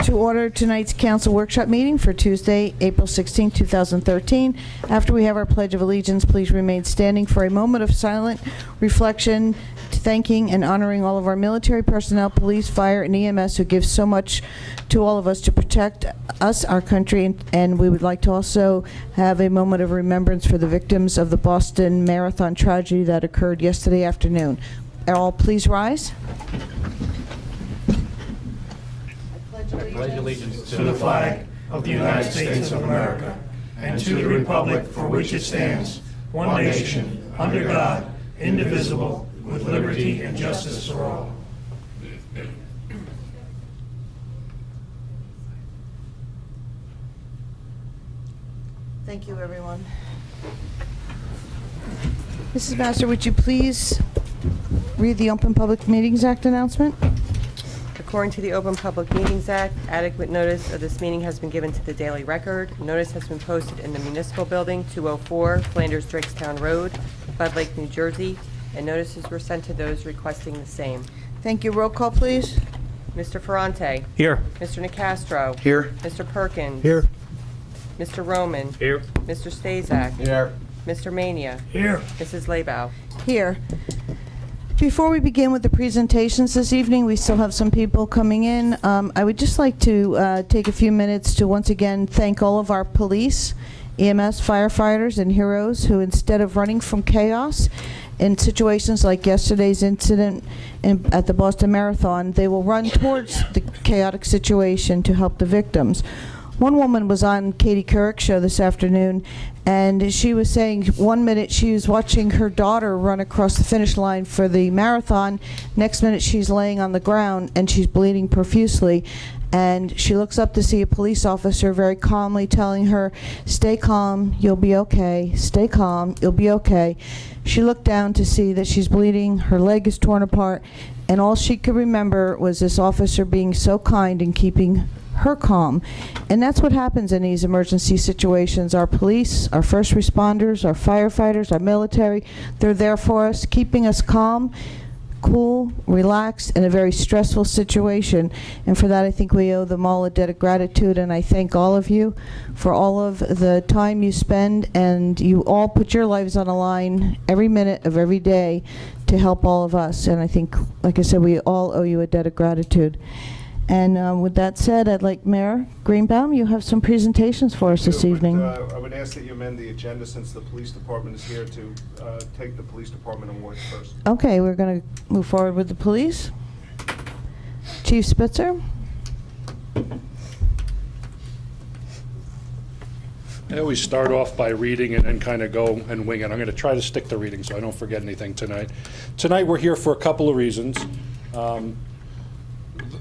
To order tonight's council workshop meeting for Tuesday, April 16, 2013. After we have our Pledge of Allegiance, please remain standing for a moment of silent reflection, thanking and honoring all of our military personnel, police, fire, and EMS who give so much to all of us to protect us, our country, and we would like to also have a moment of remembrance for the victims of the Boston Marathon tragedy that occurred yesterday afternoon. All please rise. I pledge allegiance to the flag of the United States of America and to the republic for which it stands, one nation, under God, indivisible, with liberty and justice for all. Thank you, everyone. Mrs. Master, would you please read the Open Public Meetings Act announcement? According to the Open Public Meetings Act, adequate notice of this meeting has been given to the Daily Record. Notice has been posted in the Municipal Building, 204 Flanders Drakestown Road, Bud Lake, New Jersey, and notices were sent to those requesting the same. Thank you. Roll call, please. Mr. Ferrante. Here. Mr. Nacastro. Here. Mr. Perkins. Here. Mr. Roman. Here. Mr. Stazak. Here. Mr. Mania. Here. Mrs. Lebow. Here. Before we begin with the presentations this evening, we still have some people coming in. I would just like to take a few minutes to once again thank all of our police, EMS, firefighters, and heroes who, instead of running from chaos in situations like yesterday's incident at the Boston Marathon, they will run towards the chaotic situation to help the victims. One woman was on Katie Couric's show this afternoon, and she was saying 1 minute she was watching her daughter run across the finish line for the marathon. Next minute she's laying on the ground and she's bleeding profusely. And she looks up to see a police officer very calmly telling her, "Stay calm, you'll be okay. Stay calm, you'll be okay." She looked down to see that she's bleeding, her leg is torn apart, and all she could remember was this officer being so kind and keeping her calm. And that's what happens in these emergency situations. Our police, our first responders, our firefighters, our military, they're there for us, keeping us calm, cool, relaxed in a very stressful situation. And for that, I think we owe them all a debt of gratitude, and I thank all of you for all of the time you spend, and you all put your lives on the line every minute of every day to help all of us. And I think, like I said, we all owe you a debt of gratitude. And with that said, I'd like Mayor Greenbaum, you have some presentations for us this evening. I would ask that you amend the agenda since the police department is here to take the police department awards first. Okay, we're going to move forward with the police. Chief Spitzer. I always start off by reading and then kind of go and wing it. I'm going to try to stick to reading so I don't forget anything tonight. Tonight we're here for a couple of reasons.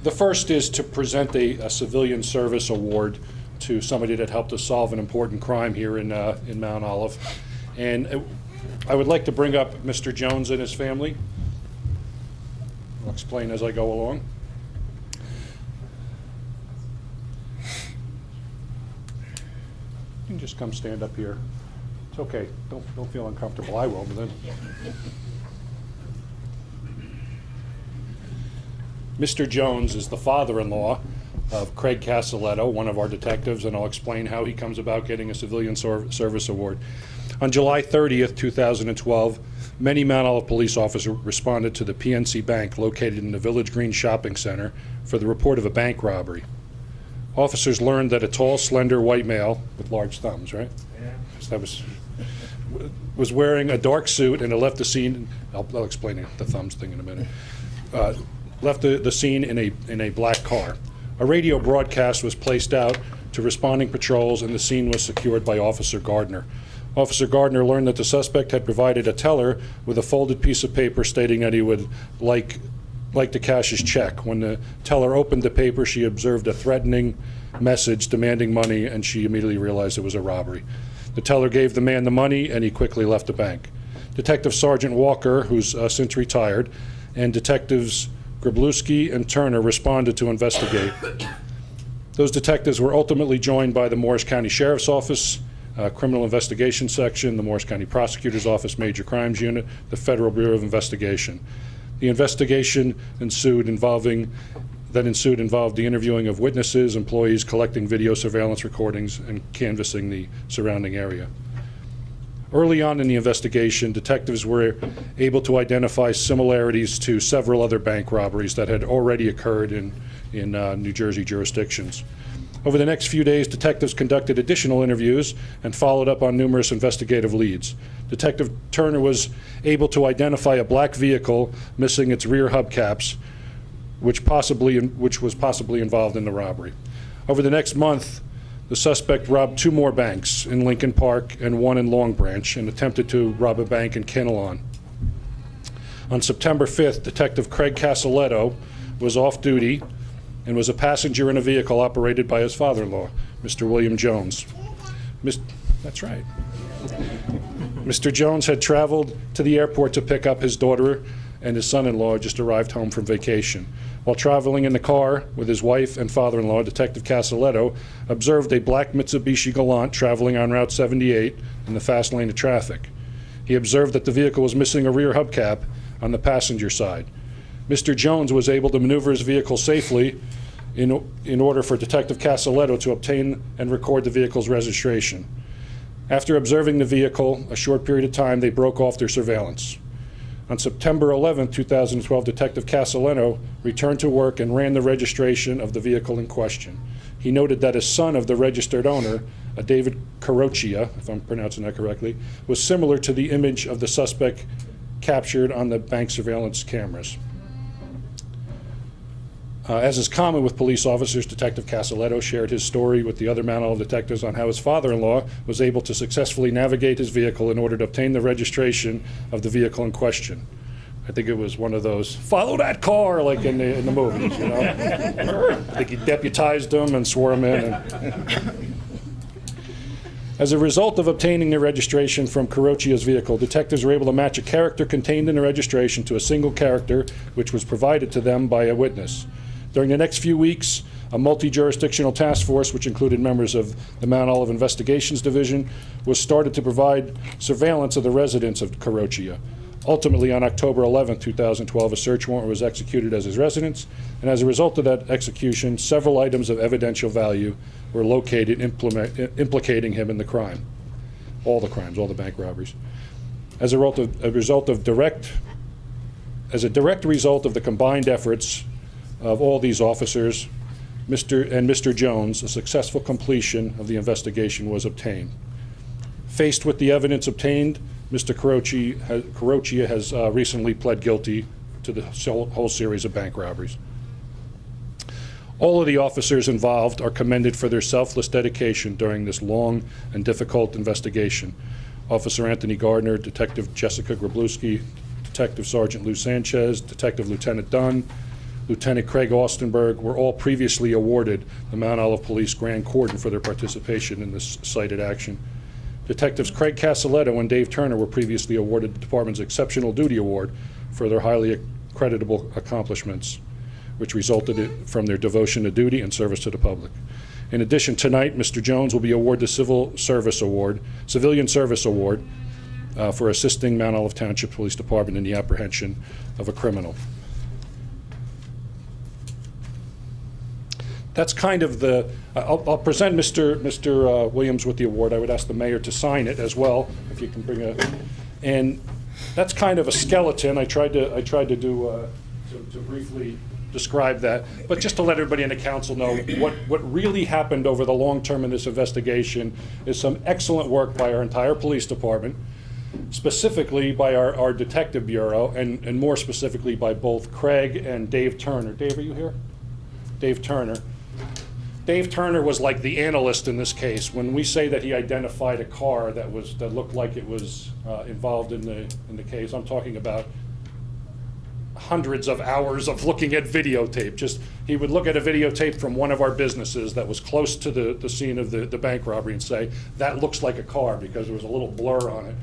The first is to present a civilian service award to somebody that helped us solve an important crime here in Mount Olive. And I would like to bring up Mr. Jones and his family. I'll explain as I go along. You can just come stand up here. It's okay. Don't feel uncomfortable. I will, but then. Mr. Jones is the father-in-law of Craig Castelletto, one of our detectives, and I'll explain how he comes about getting a Civilian Service Award. On July 30th, 2012, many Mount Olive police officers responded to the PNC Bank located in the Village Green Shopping Center for the report of a bank robbery. Officers learned that a tall, slender white male with large thumbs, right? Yeah. That was wearing a dark suit and left the scene. I'll explain the thumbs thing in a minute. Left the scene in a black car. A radio broadcast was placed out to responding patrols, and the scene was secured by Officer Gardner. Officer Gardner learned that the suspect had provided a teller with a folded piece of paper stating that he would like to cash his check. When the teller opened the paper, she observed a threatening message demanding money, and she immediately realized it was a robbery. The teller gave the man the money, and he quickly left the bank. Detective Sergeant Walker, who's since retired, and Detectives Grabluski and Turner responded to investigate. Those detectives were ultimately joined by the Morris County Sheriff's Office, Criminal Investigation Section, the Morris County Prosecutor's Office Major Crimes Unit, the Federal Bureau of Investigation. The investigation ensued involving that ensued involved the interviewing of witnesses, employees, collecting video surveillance recordings, and canvassing the surrounding area. Early on in the investigation, detectives were able to identify similarities to several other bank robberies that had already occurred in New Jersey jurisdictions. Over the next few days, detectives conducted additional interviews and followed up on numerous investigative leads. Detective Turner was able to identify a black vehicle missing its rear hubcaps, which was possibly involved in the robbery. Over the next month, the suspect robbed 2 more banks in Lincoln Park and 1 in Long Branch and attempted to rob a bank in Kinnelon. On September 5th, Detective Craig Casaletto was off duty and was a passenger in a vehicle operated by his father-in-law, Mr. William Jones. That's right. Mr. Jones had traveled to the airport to pick up his daughter, and his son-in-law just arrived home from vacation. While traveling in the car with his wife and father-in-law, Detective Casaletto observed a black Mitsubishi Galant traveling on Route 78 in the fast lane of traffic. He observed that the vehicle was missing a rear hubcap on the passenger side. Mr. Jones was able to maneuver his vehicle safely in order for Detective Casaletto to obtain and record the vehicle's registration. After observing the vehicle a short period of time, they broke off their surveillance. On September 11, 2012, Detective Casaletto returned to work and ran the registration of the vehicle in question. He noted that a son of the registered owner, a David Caroccia, if I'm pronouncing that correctly, was similar to the image of the suspect captured on the bank surveillance cameras. As is common with police officers, Detective Casaletto shared his story with the other Mount Olive detectives on how his father-in-law was able to successfully navigate his vehicle in order to obtain the registration of the vehicle in question. I think it was one of those, follow that car, like in the movies, you know? I think he deputized him and swore him in. As a result of obtaining the registration from Caroccia's vehicle, detectives were able to match a character contained in the registration to a single character which was provided to them by a witness. During the next few weeks, a multi-jurisdictional task force, which included members of the Mount Olive Investigations Division, was started to provide surveillance of the residence of Caroccia. Ultimately, on October 11, 2012, a search warrant was executed at his residence, and as a result of that execution, several items of evidential value were located implicating him in the crime. All the crimes, all the bank robberies. As a direct result of the combined efforts of all these officers, Mr. Jones, a successful completion of the investigation was obtained. Faced with the evidence obtained, Mr. Caroccia has recently pled guilty to the whole series of bank robberies. All of the officers involved are commended for their selfless dedication during this long and difficult investigation. Officer Anthony Gardner, Detective Jessica Grabluski, Detective Sergeant Lou Sanchez, Detective Lieutenant Dunn, Lieutenant Craig Austenberg were all previously awarded the Mount Olive Police Grand Cordon for their participation in this cited action. Detectives Craig Casaletto and Dave Turner were previously awarded the department's Exceptional Duty Award for their highly creditable accomplishments, which resulted from their devotion to duty and service to the public. In addition, tonight, Mr. Jones will be awarded the Civilian Service Award, for assisting Mount Olive Township Police Department in the apprehension of a criminal. That's kind of the, I'll present Mr. Williams with the award. I would ask the mayor to sign it as well, if you can bring and that's kind of a skeleton. I tried to do, to briefly describe that, but just to let everybody in the council know what really happened over the long term in this investigation is some excellent work by our entire police department, specifically by our detective bureau, and more specifically by both Craig and Dave Turner. Dave, are you here? Dave Turner. Dave Turner was like the analyst in this case. When we say that he identified a car that looked like it was involved in the case, I'm talking about hundreds of hours of looking at videotape. He would look at a videotape from one of our businesses that was close to the scene of the bank robbery and say, that looks like a car because there was a little blur on it,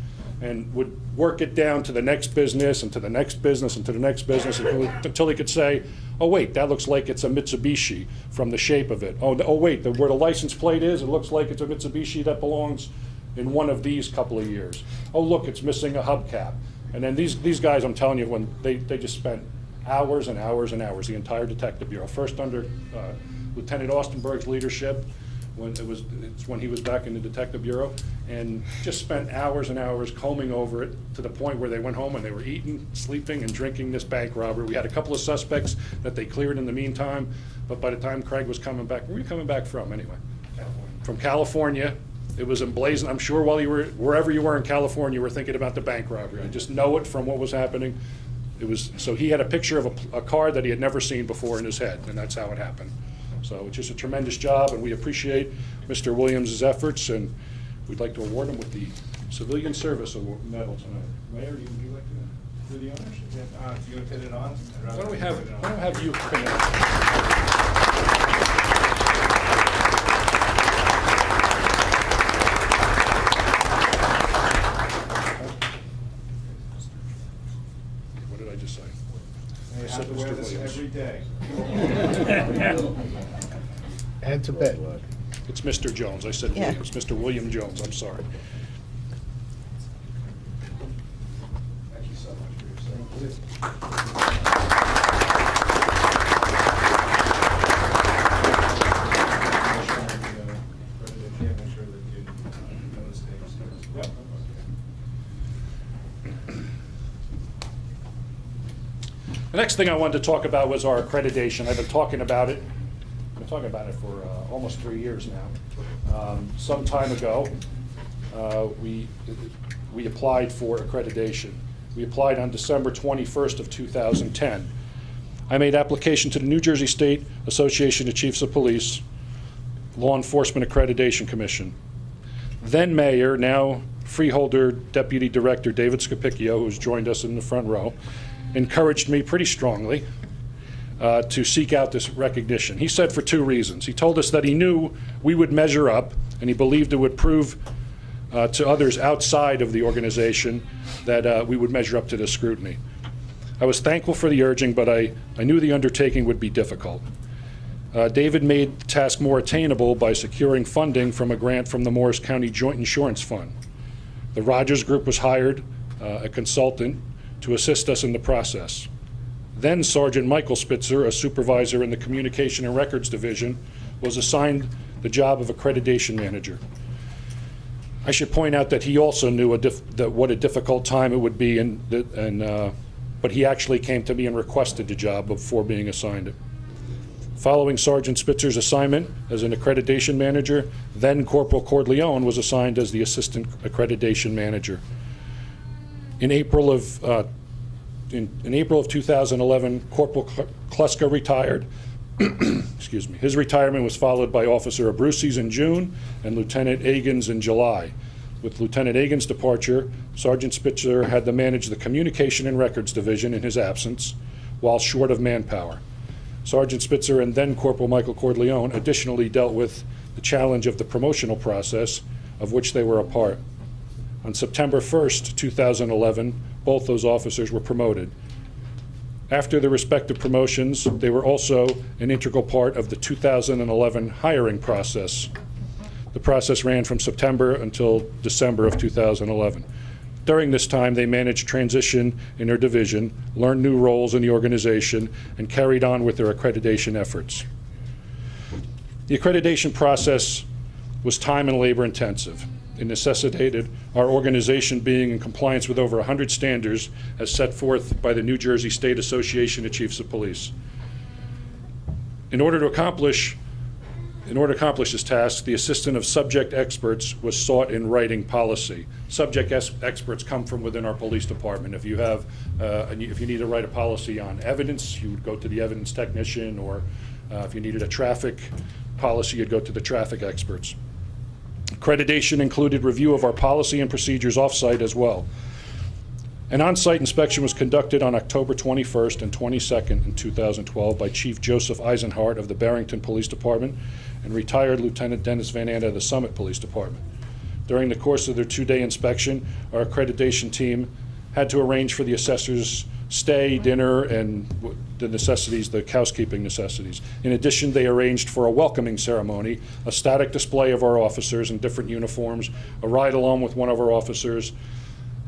and would work it down to the next business and to the next business and to the next business until he could say, oh wait, that looks like it's a Mitsubishi from the shape of it. Oh wait, where the license plate is, it looks like it's a Mitsubishi that belongs in one of these couple of years. Oh look, it's missing a hubcap. And then these guys, I'm telling you, when they just spent hours and hours and hours, the entire Detective Bureau. First under Lieutenant Austenberg's leadership, it's when he was back in the Detective Bureau, and just spent hours and hours combing over it to the point where they went home and they were eating, sleeping, and drinking this bank robbery. We had a couple of suspects that they cleared in the meantime, but by the time Craig was coming back, where were you coming back from anyway? From California. It was emblazoned. I'm sure while you were, wherever you were in California, you were thinking about the bank robbery. I just know it from what was happening. It was, so he had a picture of a car that he had never seen before in his head, and that's how it happened. So it's just a tremendous job, and we appreciate Mr. Williams' efforts, and we'd like to award him with the Civilian Service Award Medal tonight. Mayor, would you like to do the honors? Do you want to put it on? Why don't we have you come in? What did I just say? You I said have to wear Mr. this Williams. every day. And to bed. It's Mr. Jones. I said Yeah. Williams. Mr. William Jones, I'm sorry. Thank you so much for your service. The next thing I wanted to talk about was our accreditation. I've been talking about it. I've been talking about it for almost 3 years now. Some time ago, we applied for accreditation. We applied on December 21st of 2010. I made application to the New Jersey State Association of Chiefs of Police Law Enforcement Accreditation Commission. Then Mayor, now Freeholder Deputy Director David Scapicchio, who's joined us in the front row, encouraged me pretty strongly to seek out this recognition. He said for 2 reasons. He told us that he knew we would measure up, and he believed it would prove to others outside of the organization that we would measure up to the scrutiny. I was thankful for the urging, but I knew the undertaking would be difficult. David made the task more attainable by securing funding from a grant from the Morris County Joint Insurance Fund. The Rogers Group was hired, a consultant, to assist us in the process. Then Sergeant Michael Spitzer, a supervisor in the Communication and Records Division, was assigned the job of accreditation manager. I should point out that he also knew what a difficult time it would be, but he actually came to me and requested the job before being assigned it. Following Sergeant Spitzer's assignment as an accreditation manager, then Corporal Corleone was assigned as the assistant accreditation manager. In April of 2011, Corporal Kluska retired. Excuse me. His retirement was followed by Officer Abruzzi's in June and Lieutenant Egan's in July. With Lieutenant Egan's departure, Sergeant Spitzer had to manage the Communication and Records Division in his absence, while short of manpower. Sergeant Spitzer and then Corporal Michael Corleone additionally dealt with the challenge of the promotional process, of which they were a part. On September 1st, 2011, both those officers were promoted. After their respective promotions, they were also an integral part of the 2011 hiring process. The process ran from September until December of 2011. During this time, they managed transition in their division, learned new roles in the organization, and carried on with their accreditation efforts. The accreditation process was time and labor intensive. It necessitated our organization being in compliance with over 100 standards as set forth by the New Jersey State Association of Chiefs of Police. In order to accomplish this task, the assistance of subject experts was sought in writing policy. Subject experts come from within our police department. If you have, if you need to write a policy on evidence, you would go to the evidence technician, or if you needed a traffic policy, you'd go to the traffic experts. Accreditation included review of our policy and procedures off-site as well. An on-site inspection was conducted on October 21st and 22nd in 2012 by Chief Joseph Eisenhart of the Barrington Police Department and retired Lieutenant Dennis Van Anda of the Summit Police Department. During the course of their 2-day inspection, our accreditation team had to arrange for the assessors' stay, dinner, and the necessities, the housekeeping necessities. In addition, they arranged for a welcoming ceremony, a static display of our officers in different uniforms, a ride-along with one of our officers,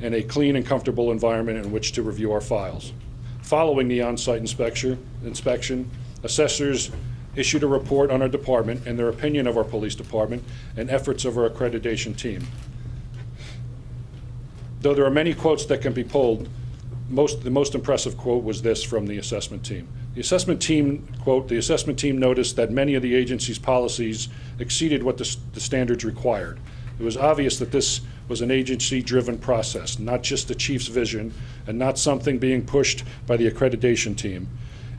and a clean and comfortable environment in which to review our files. Following the on-site inspection, assessors issued a report on our department and their opinion of our police department and efforts of our accreditation team. Though there are many quotes that can be pulled, the most impressive quote was this from the assessment team. The assessment team, quote, "The assessment team noticed that many of the agency's policies exceeded what the standards required. It was obvious that this was an agency-driven process, not just the chief's vision and not something being pushed by the accreditation team.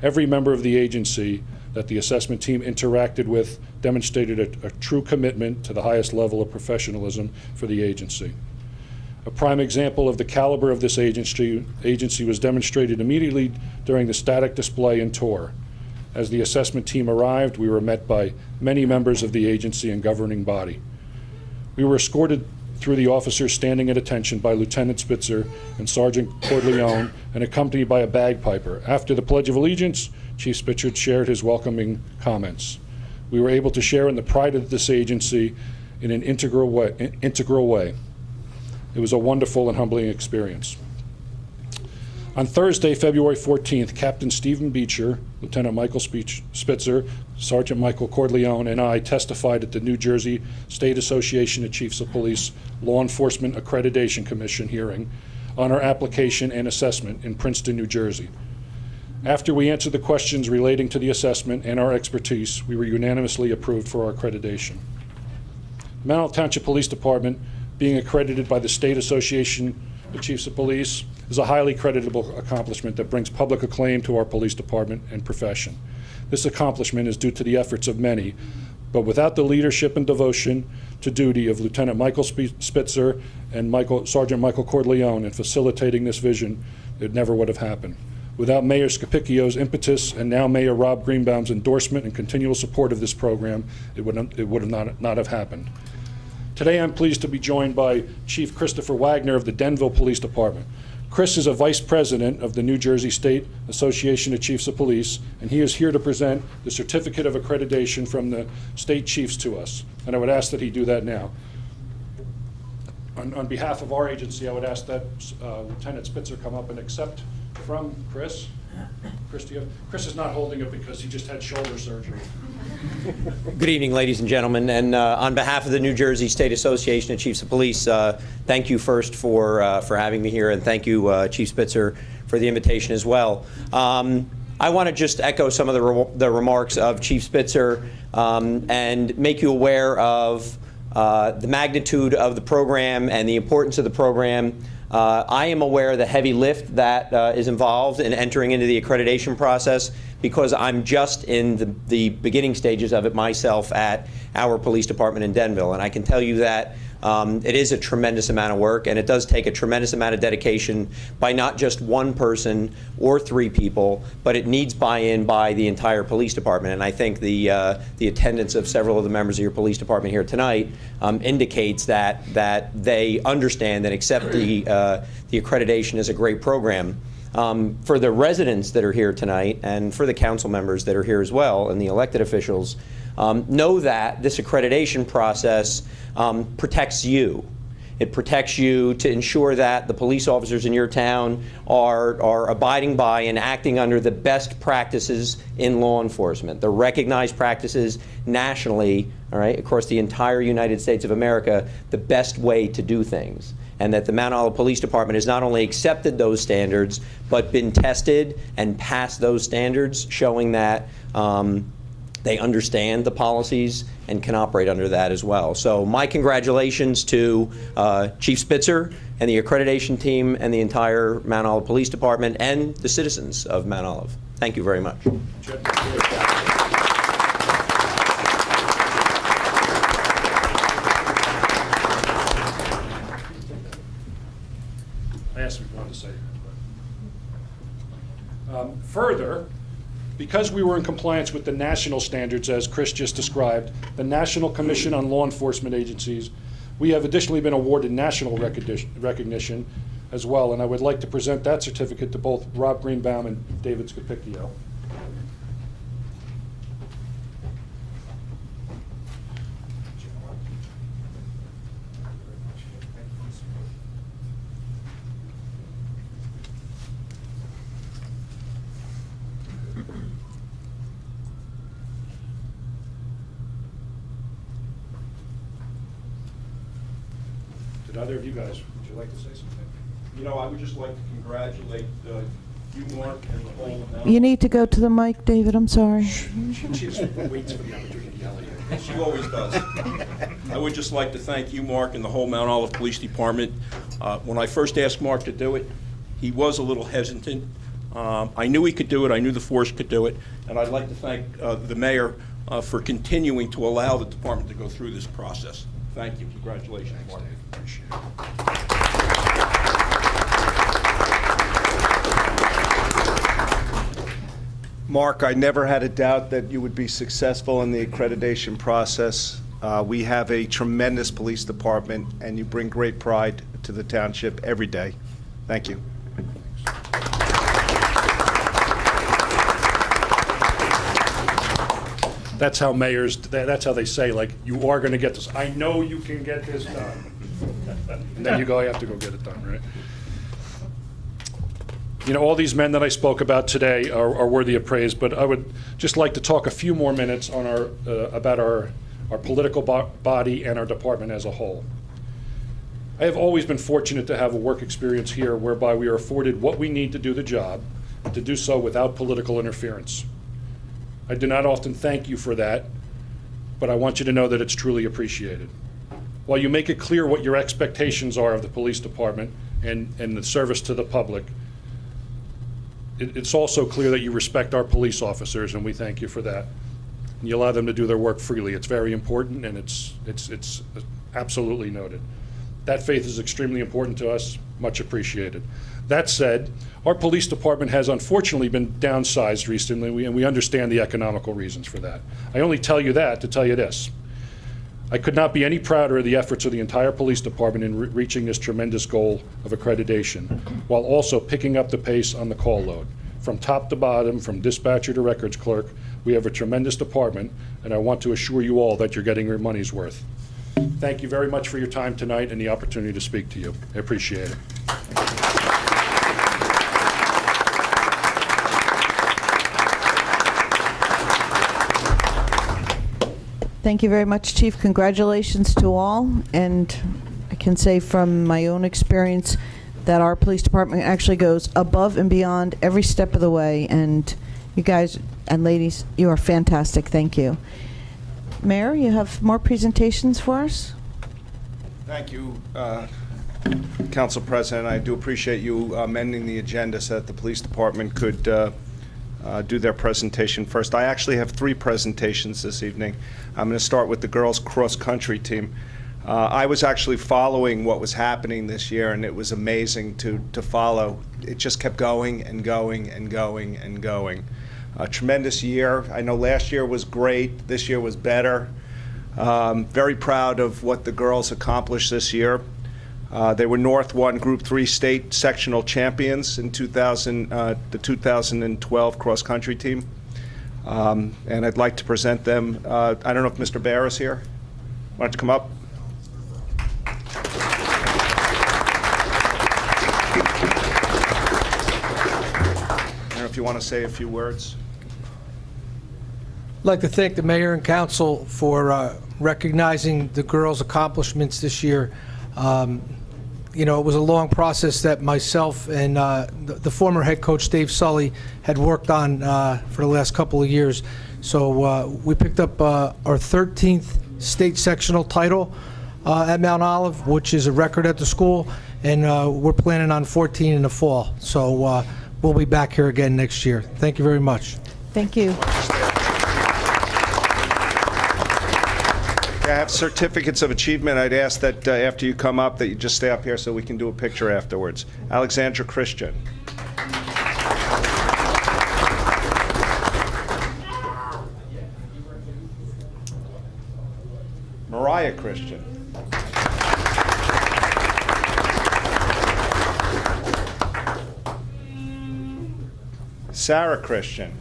Every member of the agency that the assessment team interacted with demonstrated a true commitment to the highest level of professionalism for the agency. A prime example of the caliber of this agency was demonstrated immediately during the static display and tour. As the assessment team arrived, we were met by many members of the agency and governing body. We were escorted through the officers standing at attention by Lieutenant Spitzer and Sergeant Corleone and accompanied by a bagpiper. After the Pledge of Allegiance, Chief Spitzer shared his welcoming comments. We were able to share in the pride of this agency in an integral way. It was a wonderful and humbling experience. On Thursday, February 14th, Captain Stephen Beecher, Lieutenant Michael Spitzer, Sergeant Michael Corleone, and I testified at the New Jersey State Association of Chiefs of Police Law Enforcement Accreditation Commission hearing on our application and assessment in Princeton, New Jersey. After we answered the questions relating to the assessment and our expertise, we were unanimously approved for our accreditation. The Mount Olive Township Police Department, being accredited by the State Association of Chiefs of Police, is a highly creditable accomplishment that brings public acclaim to our police department and profession. This accomplishment is due to the efforts of many, but without the leadership and devotion to duty of Lieutenant Michael Spitzer and Sergeant Michael Corleone in facilitating this vision, it never would have happened. Without Mayor Scapicchio's impetus and now Mayor Rob Greenbaum's endorsement and continual support of this program, it would not have happened. Today I'm pleased to be joined by Chief Christopher Wagner of the Denville Police Department. Chris is a Vice President of the New Jersey State Association of Chiefs of Police, and he is here to present the Certificate of Accreditation from the state chiefs to us. And I would ask that he do that now. On behalf of our agency, I would ask that Lieutenant Spitzer come up and accept from Chris. Chris is not holding it because he just had shoulder surgery. Good evening, ladies and gentlemen. And on behalf of the New Jersey State Association of Chiefs of Police, thank you first for having me here, and thank you, Chief Spitzer, for the invitation as well. I want to just echo some of the remarks of Chief Spitzer and make you aware of the magnitude of the program and the importance of the program. I am aware of the heavy lift that is involved in entering into the accreditation process because I'm just in the beginning stages of it myself at our police department in Denville. And I can tell you that it is a tremendous amount of work, and it does take a tremendous amount of dedication by not just one person or three people, but it needs buy-in by the entire police department. And I think the attendance of several of the members of your police department here tonight indicates that they understand and accept the accreditation as a great program. For the residents that are here tonight and for the council members that are here as well and the elected officials, know that this accreditation process protects you. It protects you to ensure that the police officers in your town are abiding by and acting under the best practices in law enforcement, the recognized practices nationally, all right, across the entire United States of America, the best way to do things. And that the Mount Olive Police Department has not only accepted those standards, but been tested and passed those standards, showing that they understand the policies and can operate under that as well. So my congratulations to Chief Spitzer and the accreditation team and the entire Mount Olive Police Department and the citizens of Mount Olive. Thank you very much. I asked if you wanted to say that. Further, because we were in compliance with the national standards, as Chris just described, the National Commission on Law Enforcement Agencies, we have additionally been awarded national recognition as well, and I would like to present that certificate to both Rob Greenbaum and David Scapicchio. Would either of you guys, would you like to say something? You know, I would just like to congratulate you, Mark, and the whole... You need to go to the mic, David, I'm sorry. She just waits for the opportunity to yell at you. She always does. I would just like to thank you, Mark, and the whole Mount Olive Police Department. When I first asked Mark to do it, he was a little hesitant. I knew he could do it, I knew the force could do it, and I'd like to thank the mayor for continuing to allow the department to go through this process. Thank you. Congratulations, Mark. Appreciate it. Mark, I never had a doubt that you would be successful in the accreditation process. We have a tremendous police department, and you bring great pride to the township every day. Thank you. That's how mayors, that's how they say, like, you are going to get this. I know you can get this done. And then you have to go get it done, right? You know, all these men that I spoke about today are worthy of praise, but I would just like to talk a few more minutes on about our political body and our department as a whole. I have always been fortunate to have a work experience here whereby we are afforded what we need to do the job, and to do so without political interference. I do not often thank you for that, but I want you to know that it's truly appreciated. While you make it clear what your expectations are of the police department and the service to the public, it's also clear that you respect our police officers, and we thank you for that. And you allow them to do their work freely. It's very important, and it's absolutely noted. That faith is extremely important to us, much appreciated. That said, our police department has unfortunately been downsized recently, and we understand the economical reasons for that. I only tell you that to tell you this. I could not be any prouder of the efforts of the entire police department in reaching this tremendous goal of accreditation, while also picking up the pace on the call load. From top to bottom, from dispatcher to records clerk, we have a tremendous department, and I want to assure you all that you're getting your money's worth. Thank you very much for your time tonight and the opportunity to speak to you. I appreciate it. Thank you very much, Chief. Congratulations to all. And I can say from my own experience that our police department actually goes above and beyond every step of the way. And you guys and ladies, you are fantastic. Thank you. Mayor, you have more presentations for us? Thank you, Council President. I do appreciate you amending the agenda so that the police department could do their presentation first. I actually have 3 presentations this evening. I'm going to start with the girls cross-country team. I was actually following what was happening this year, and it was amazing to follow. It just kept going and going and going and going. A tremendous year. I know last year was great. This year was better. Very proud of what the girls accomplished this year. They were North 1 Group 3 state sectional champions in the 2012 cross-country team. And I'd like to present them. I don't know if Mr. Bear is here. Why don't you come up? I don't know if you want to say a few words. I'd like to thank the mayor and council for recognizing the girls' accomplishments this year. You know, it was a long process that myself and the former head coach, Dave Sully, had worked on for the last couple of years. So we picked up our 13th state sectional title at Mount Olive, which is a record at the school, and we're planning on 14 in the fall. So we'll be back here again next year. Thank you very much. Thank you. I have certificates of achievement. I'd ask that after you come up that you just stay up here so we can do a picture afterwards. Alexandra Christian. Mariah Christian. Sarah Christian.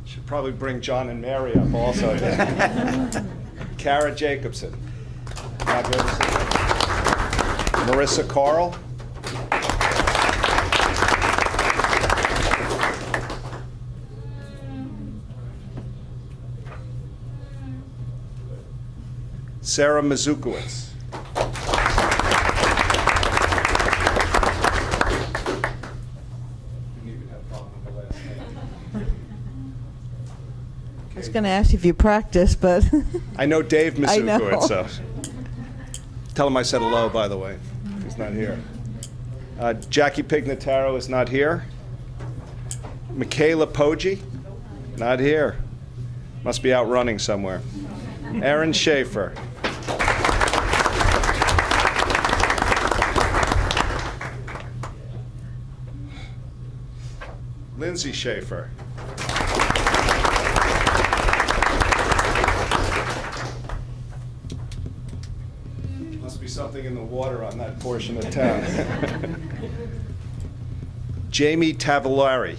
Should probably bring John and Mary up also. Kara Jacobson. Marissa Carl. Sarah Mazukowicz. I was going to ask you if you practice, but I know Dave I know. Mazukowicz, so tell him I said hello, by the way. He's not here. Jackie Pignataro is not here. Michaela Poggi, not here. Must be out running somewhere. Aaron Schaefer. Lindsay Schaefer. Must be something in the water on that portion of town. Jamie Tavillari.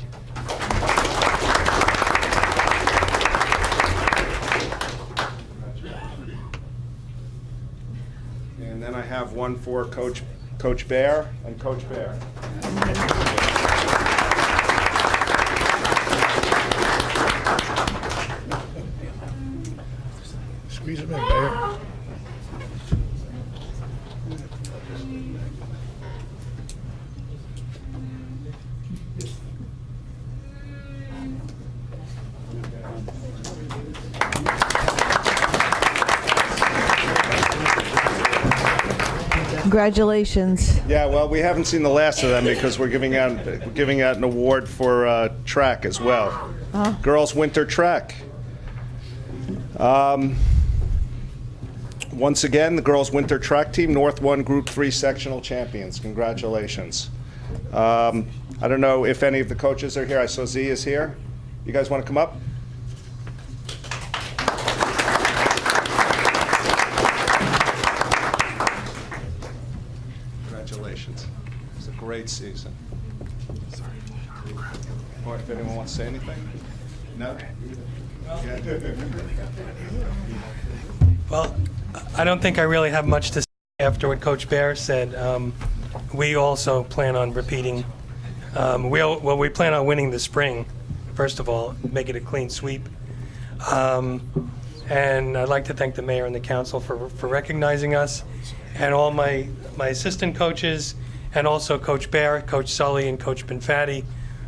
And then I have one for Coach Bear and Coach Bear. Squeeze him in, Mayor. congratulations. Yeah, well, we haven't seen the last of them because we're giving out an award for track as well. Girls Winter Track. Once again, the girls' winter track team, North 1 Group 3 sectional champions. Congratulations. I don't know if any of the coaches are here. I saw Z is here. You guys want to come up? Congratulations. It's a great season. Or if anyone wants to say anything? No? Well, I don't think I really have much to say after what Coach Bear said. We also plan on repeating. We plan on winning the spring, first of all, make it a clean sweep. And I'd like to thank the mayor and the council for recognizing us, and all my assistant coaches, and also Coach Bear, Coach Sully, and Coach Benfatti,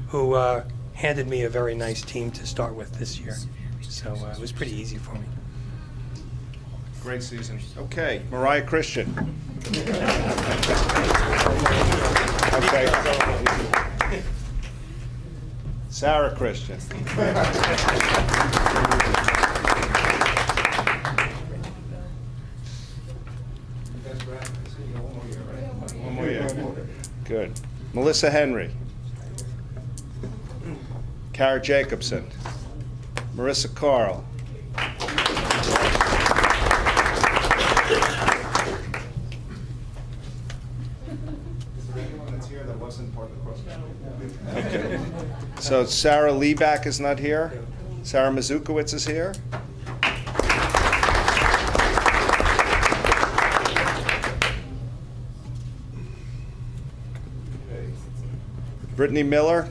who handed me a very nice team to start with this year. So it was pretty easy for me. Great season. Okay, Mariah Christian. Okay. Sarah Christian. One more year. Good. Melissa Henry. Kara Jacobson. Marissa Carl. Okay. So Sarah Lieback is not here. Sarah Mazukowicz is here. Brittany Miller,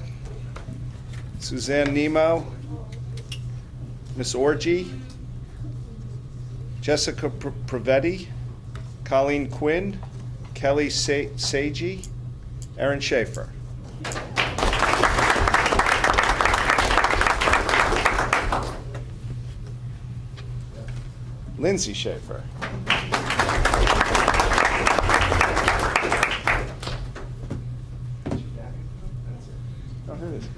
Suzanne Nemo, Miss Orgy, Jessica Pravetti, Colleen Quinn, Kelly Seiji, Aaron Schaefer. Lindsay Schaefer. Oh, here it is.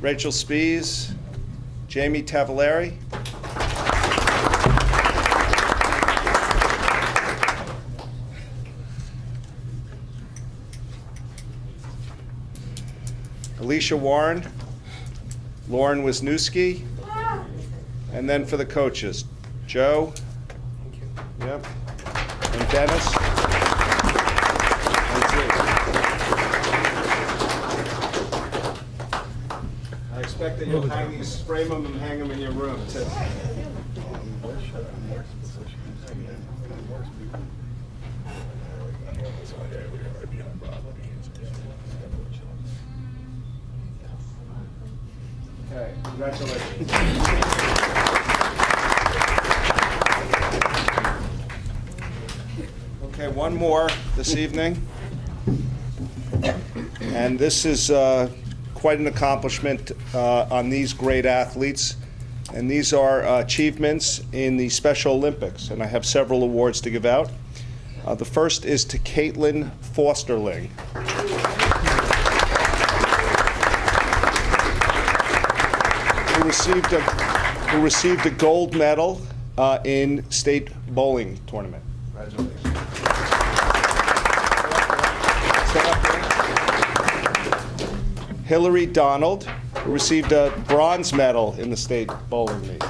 Rachel Spees, Jamie Tavillari. Alicia Warren, Lauren Wisniewski, and then for the coaches, Joe, yep, and Dennis, and Drew. I expect that you'll hang these, frame them and hang them in your room too. Okay, congratulations. one more this evening. And this is quite an accomplishment on these great athletes. And these are achievements in the Special Olympics. And I have several awards to give out. The first is to Caitlin Fosterling. Who received a gold medal in state bowling tournament. Congratulations. Hillary Donald, who received a bronze medal in the state bowling meet.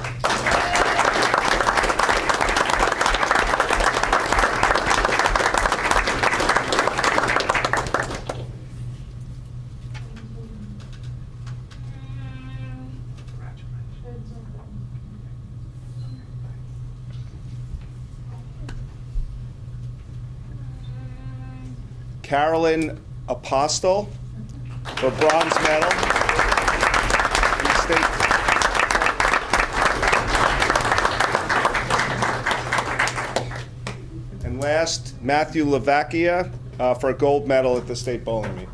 Carolyn Apostle, for bronze medal in the state. And last, Matthew Lavakia for a gold medal at the state bowling meet.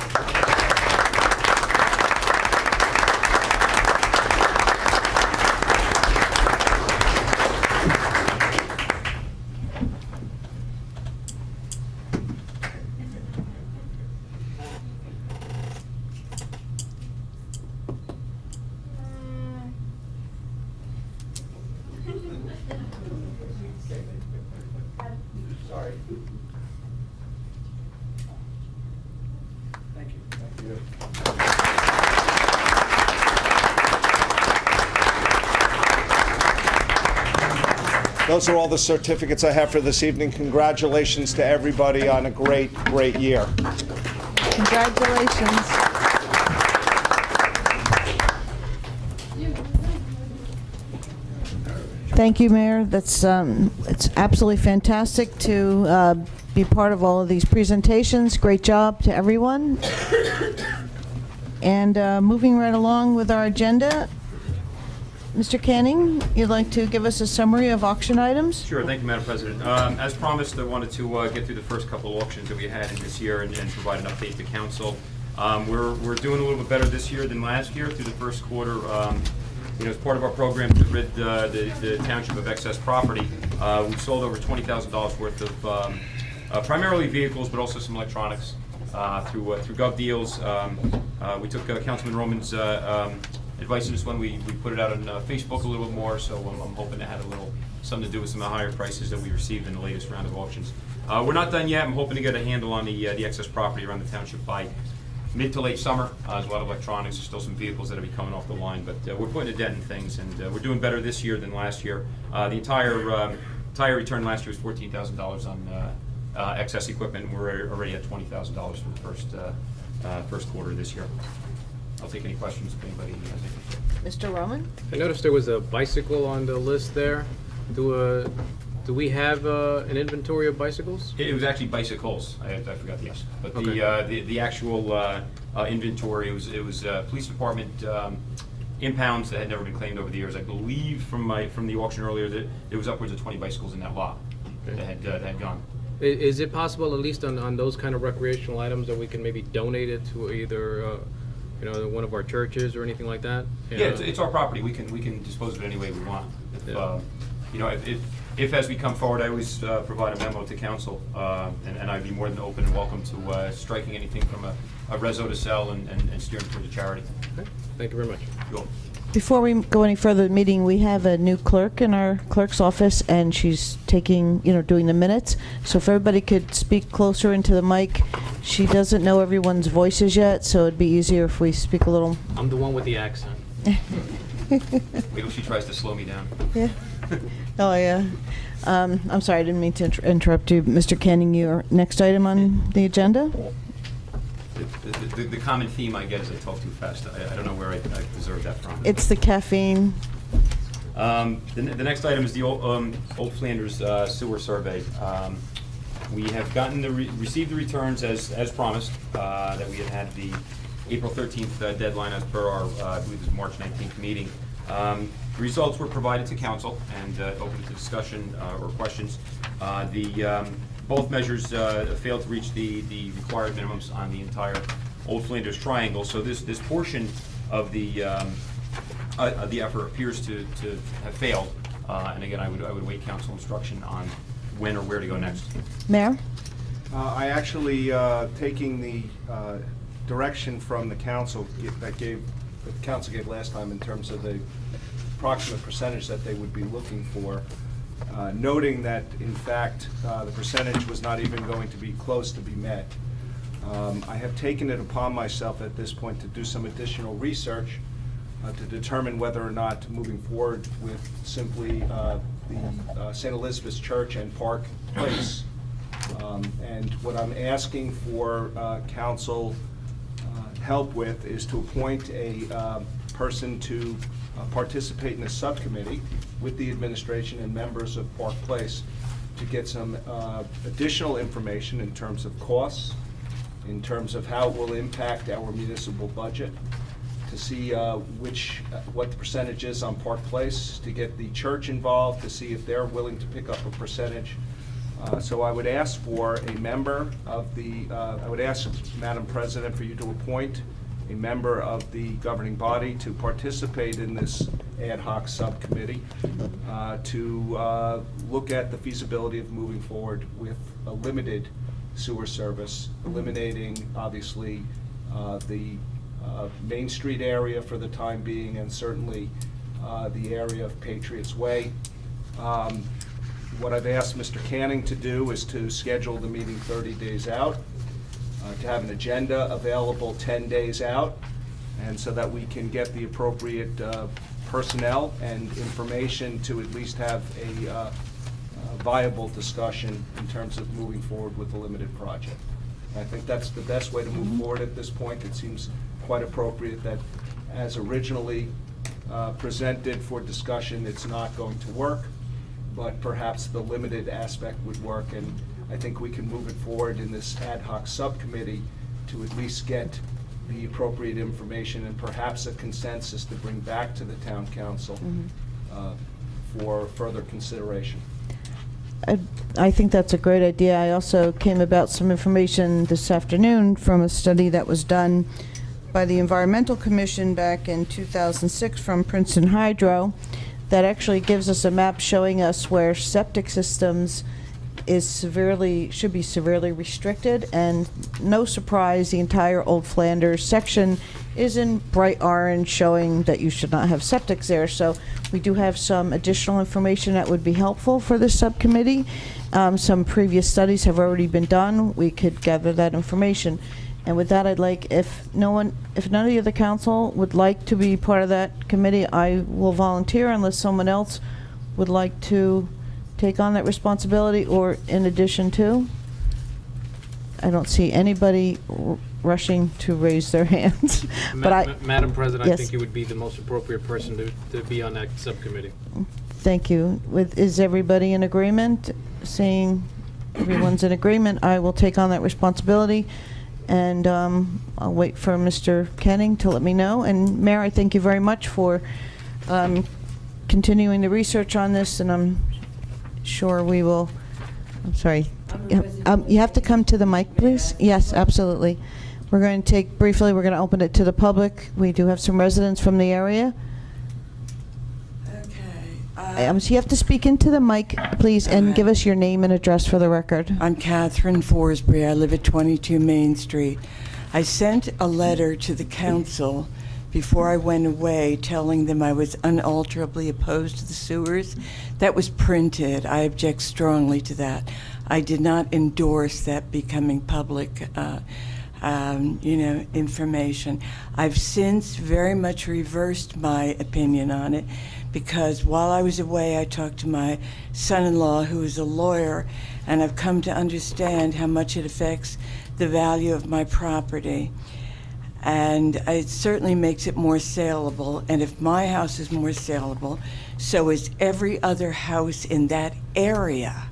Those are all the certificates I have for this evening. Congratulations to everybody on a great, great year. Congratulations. Thank you, Mayor. That's it's absolutely fantastic to be part of all of these presentations. Great job to everyone. And moving right along with our agenda, Mr. Canning, you'd like to give us a summary of auction items? Sure, thank you, Madam President. As promised, I wanted to get through the first couple of auctions that we had in this year and provide an update to council. We're doing a little bit better this year than last year through the first quarter. As part of our program to rid the township of excess property, we've sold over $20,000 worth of primarily vehicles, but also some electronics through Gov Deals. We took Councilman Roman's advice on this one. We put it out on Facebook a little bit more, so I'm hoping it had a little something to do with some of the higher prices that we received in the latest round of auctions. We're not done yet. I'm hoping to get a handle on the excess property around the township by mid to late summer. There's a lot of electronics. There's still some vehicles that will be coming off the line, but we're putting a dent in things, and we're doing better this year than last year. The entire return last year was $14,000 on excess equipment. We're already at $20,000 for the first quarter of this year. I'll take any questions if anybody has any. Mr. Roman? I noticed there was a bicycle on the list there. Do we have an inventory of bicycles? It was actually bicycles. I forgot the S. But Okay. the actual inventory, it was police department impounds that had never been claimed over the years. I believe from the auction earlier that there was upwards of 20 bicycles in that lot that had gone. Is it possible, at least on those kind of recreational items, that we can maybe donate it to either one of our churches or anything like that? Yeah, it's our property. We can dispose of it any way we want. If as we come forward, I always provide a memo to council, and I'd be more than open and welcome to striking anything from a reso to sell and steering towards a charity. Okay. Thank you very much. You're welcome. Before we go any further in the meeting, we have a new clerk in our clerk's office, and she's taking, doing the minutes. So if everybody could speak closer into the mic. She doesn't know everyone's voices yet, so it'd be easier if we speak a little. I'm the one with the accent. Wait till she tries to slow me down. Yeah. Oh, yeah. I'm sorry, I didn't mean to interrupt you. Mr. Canning, your next item on the agenda? The common theme I get is I talk too fast. I don't know where I deserve that from. It's the caffeine. The next item is the Old Flanders sewer survey. We have received the returns as promised, that we had the April 13th deadline as per our, I believe it was March 19th meeting. The results were provided to council and open to discussion or questions. The Both measures failed to reach the required minimums on the entire Old Flanders Triangle. So this portion of the effort appears to have failed. And again, I would await council instruction on when or where to go next. Mayor? I actually, taking the direction from the council that the council gave last time in terms of the approximate percentage that they would be looking for, noting that, in fact, the percentage was not even going to be close to be met. I have taken it upon myself at this point to do some additional research to determine whether or not moving forward with simply the St. Elizabeth's Church and Park Place. And what I'm asking for council help with is to appoint a person to participate in a subcommittee with the administration and members of Park Place to get some additional information in terms of costs, in terms of how it will impact our municipal budget, to see what the percentage is on Park Place, to get the church involved, to see if they're willing to pick up a percentage. So I would ask for a member of the, I would ask, Madam President, for you to appoint a member of the governing body to participate in this ad hoc subcommittee to look at the feasibility of moving forward with a limited sewer service, eliminating, obviously, the Main Street area for the time being, and certainly the area of Patriots Way. What I've asked Mr. Canning to do is to schedule the meeting 30 days out, to have an agenda available 10 days out, and so that we can get the appropriate personnel and information to at least have a viable discussion in terms of moving forward with the limited project. And I think that's the best way to move forward at this point. It seems quite appropriate that, as originally presented for discussion, it's not going to work, but perhaps the limited aspect would work, and I think we can move it forward in this ad hoc subcommittee to at least get the appropriate information and perhaps a consensus to bring back to the town council for further consideration. I think that's a great idea. I also came about some information this afternoon from a study that was done by the Environmental Commission back in 2006 from Princeton Hydro that actually gives us a map showing us where septic systems should be severely restricted, and no surprise, the entire Old Flanders section is in bright orange, showing that you should not have septics there. So we do have some additional information that would be helpful for this subcommittee. Some previous studies have already been done. We could gather that information. And with that, I'd like, if none of the other council would like to be part of that committee, I will volunteer unless someone else would like to take on that responsibility, or in addition to. I don't see anybody rushing to raise their hands. But Madam President, yes. I think you would be the most appropriate person to be on that subcommittee. Thank you. Is everybody in agreement? Seeing everyone's in agreement, I will take on that responsibility. And I'll wait for Mr. Canning to let me know. And Mayor, I thank you very much for continuing the research on this, and I'm sure we will. I'm sorry. You have to come to the mic, please. Yes, absolutely. We're going to we're going to open it to the public. We do have some residents from the area. Okay. So you have to speak into the mic, please, and give us your name and address for the record. I'm Catherine Forsberry. I live at 22 Main Street. I sent a letter to the council before I went away telling them I was unalterably opposed to the sewers. That was printed. I object strongly to that. I did not endorse that becoming public information. I've since very much reversed my opinion on it, because while I was away, I talked to my son-in-law, who is a lawyer, and I've come to understand how much it affects the value of my property. And it certainly makes it more saleable. And if my house is more saleable, so is every other house in that area.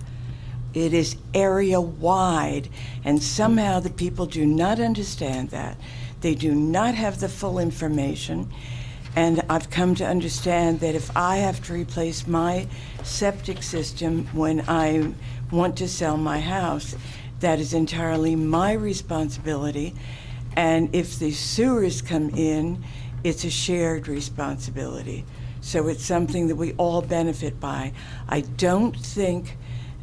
It is area-wide, and somehow the people do not understand that. They do not have the full information. And I've come to understand that if I have to replace my septic system when I want to sell my house, that is entirely my responsibility. And if the sewers come in, it's a shared responsibility. So it's something that we all benefit by. I don't think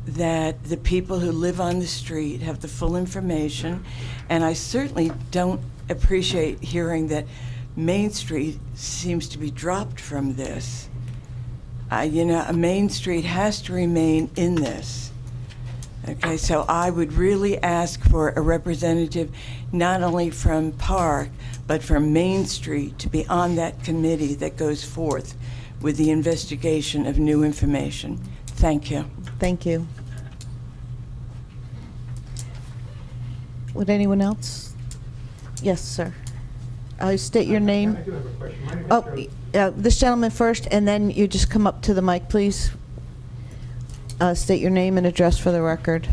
that the people who live on the street have the full information, and I certainly don't appreciate hearing that Main Street seems to be dropped from this. Main Street has to remain in this. Okay, so I would really ask for a representative not only from Park, but from Main Street to be on that committee that goes forth with the investigation of new information. Thank you. Thank you. Would anyone else? Yes, sir. State your name. I do have a question. My name is Oh, this gentleman first, and then you just come up to the mic, please. State your name and address for the record.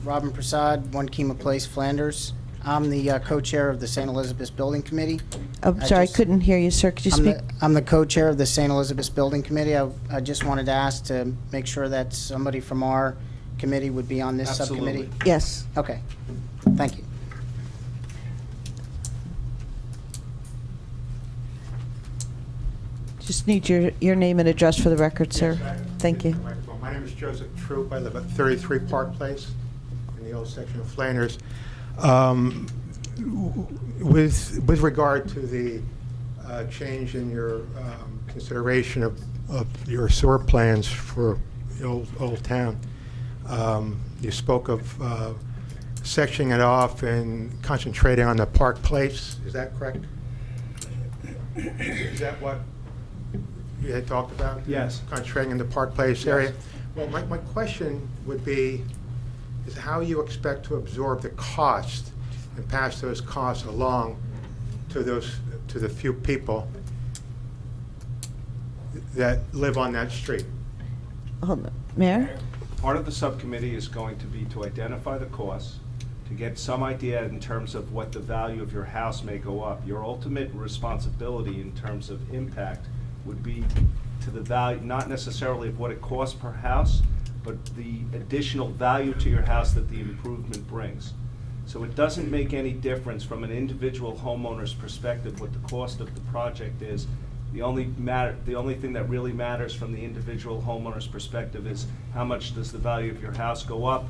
Robin Prasad, 1 Kema Place, Flanders. I'm the co-chair of the St. Elizabeth's Building Committee. I'm sorry, I couldn't hear you, sir. Could you speak? I'm the co-chair of the St. Elizabeth's Building Committee. I just wanted to ask to make sure that somebody from our committee would be on this subcommittee. Absolutely. Yes. Okay, thank you. Just need your name and address for the record, sir. Thank you. My name is Joseph Troop. I live at 33 Park Place in the old section of Flanders. With regard to the change in your consideration of your sewer plans for the old town, you spoke of sectioning it off and concentrating on the Park Place. Is that correct? Is that what you had talked about? Yes. Concentrating in the Park Place area? Well, my question would be, is how you expect to absorb the cost and pass those costs along to the few people that live on that street? Hold on. Mayor? Part of the subcommittee is going to be to identify the costs, to get some idea in terms of what the value of your house may go up. Your ultimate responsibility in terms of impact would be to the value, not necessarily of what it costs per house, but the additional value to your house that the improvement brings. So it doesn't make any difference from an individual homeowner's perspective what the cost of the project is. The only thing that really matters from the individual homeowner's perspective is how much does the value of your house go up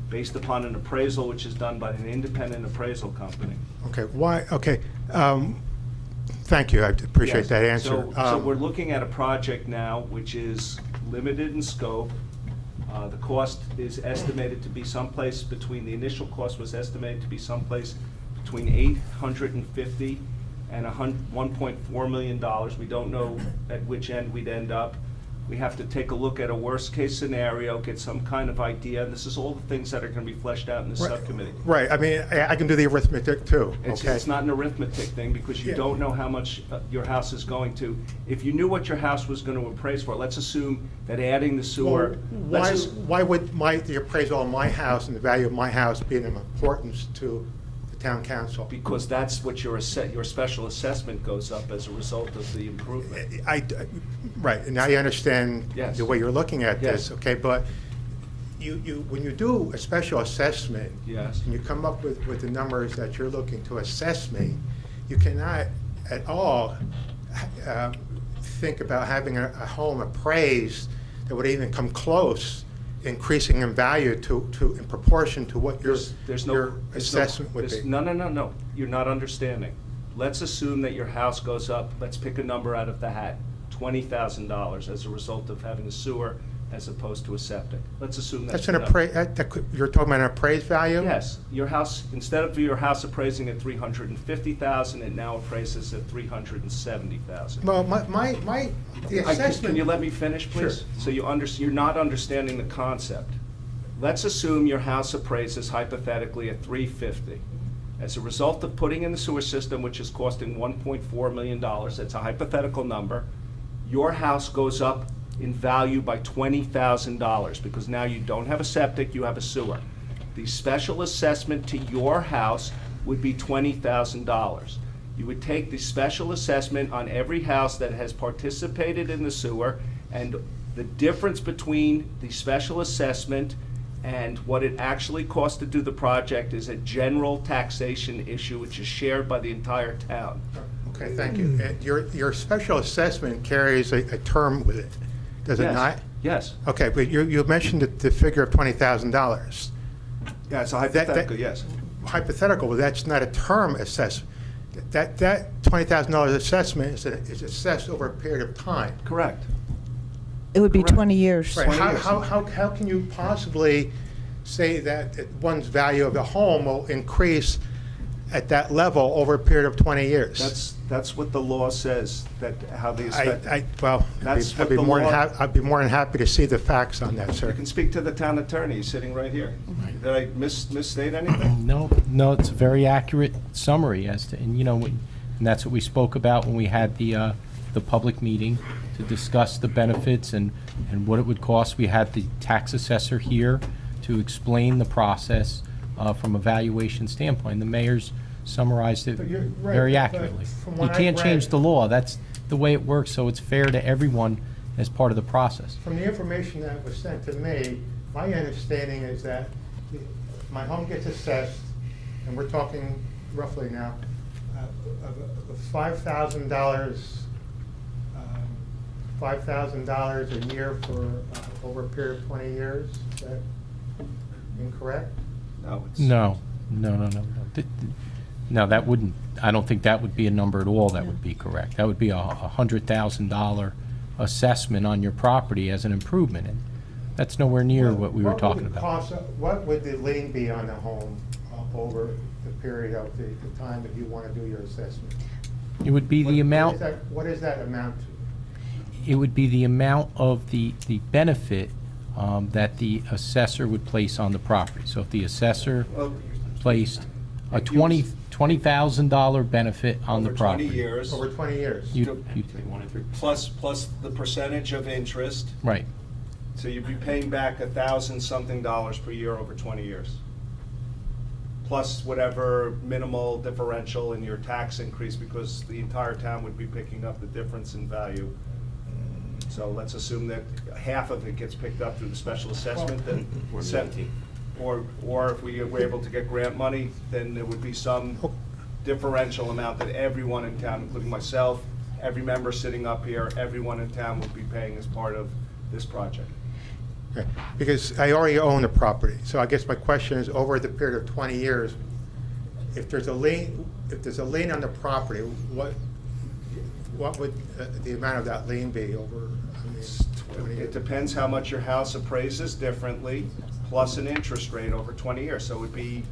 based upon an appraisal which is done by an independent appraisal company. Okay, why, okay, thank you, I appreciate Yes. that answer. So we're looking at a project now which is limited in scope. The cost is estimated to be someplace between, the initial cost was estimated to be someplace between $850 and $1.4 million. We don't know at which end we'd end up. We have to take a look at a worst-case scenario, get some kind of idea, and this is all the things that are going to be fleshed out in the subcommittee. Right, I mean, I can do the arithmetic too, okay? It's not an arithmetic thing, because you don't know how much your house is going to. If you knew what your house was going to appraise for, let's assume that adding the sewer. Well, why would the appraisal of my house and the value of my house be of importance to the town council? Because that's what your special assessment goes up as a result of the improvement. Right, and now you understand Yes. the way you're looking at this, Yes. okay? But when you do a special assessment, Yes. and you come up with the numbers that you're looking to assess me, you cannot at all think about having a home appraised that would even come close, increasing in value in proportion to what your assessment would be. No, you're not understanding. Let's assume that your house goes up, let's pick a number out of the hat, $20,000 as a result of having a sewer as opposed to a septic. Let's assume that's That's an you're talking about an appraised value? Yes, your house, instead of your house appraising at $350,000, it now appraises at $370,000. Well, the assessment. Can you let me finish, please? Sure. So you're not understanding the concept. Let's assume your house appraises hypothetically at $350,000. As a result of putting in the sewer system, which is costing $1.4 million, that's a hypothetical number, your house goes up in value by $20,000 because now you don't have a septic, you have a sewer. The special assessment to your house would be $20,000. You would take the special assessment on every house that has participated in the sewer, and the difference between the special assessment and what it actually costs to do the project is a general taxation issue which is shared by the entire town. Okay, thank you. Your special assessment carries a term with it, does it Yes. not? Yes. Okay, but you mentioned the figure of $20,000. Yeah, it's a hypothetical, yes. Hypothetical, but that's not a term assessment. That $20,000 assessment is assessed over a period of time. Correct. It would be 20 years. Right. How can you possibly say that one's value of the home will increase at that level over a period of 20 years? That's what the law says, that how the Well, That's I'd what be the more than law- I'd be more than happy to see the facts on that, You sir. can speak to the town attorney, he's sitting right here. Did I misstate anything? No, it's a very accurate summary as to, and that's what we spoke about when we had the public meeting to discuss the benefits and what it would cost. We had the tax assessor here to explain the process from a valuation standpoint. The mayor's summarized it But you're right, very but accurately. from You what I can't change read- the law. That's the way it works, so it's fair to everyone as part of the process. From the information that was sent to me, my understanding is that my home gets assessed, and we're talking roughly now, of $5,000 a year for over a period of 20 years. Is that incorrect? No, it's. No. No, that wouldn't, I don't think that would be a number at all that would be correct. That would be a $100,000 assessment on your property as an improvement, and that's nowhere near what we were talking about. What would the lien be on the home over the period of the time that you want to do your assessment? It would be the amount, What is that amount to? it would be the amount of the benefit that the assessor would place on the property. So if the assessor placed a $20,000 benefit on the Over property. 20 years. Over 20 years? You- Plus the percentage of interest. Right. So you'd be paying back $1,000-something per year over 20 years. Plus whatever minimal differential in your tax increase, because the entire town would be picking up the difference in value. So let's assume that half of it gets picked up through the special assessment, then or if we were able to get grant money, then there would be some differential amount that everyone in town, including myself, every member sitting up here, everyone in town would be paying as part of this project. Okay, because I already own the property, so I guess my question is, over the period of 20 years, if there's a lien on the property, what would the amount of that lien be over? It depends how much your house appraises differently, plus an interest rate over 20 years. So it would be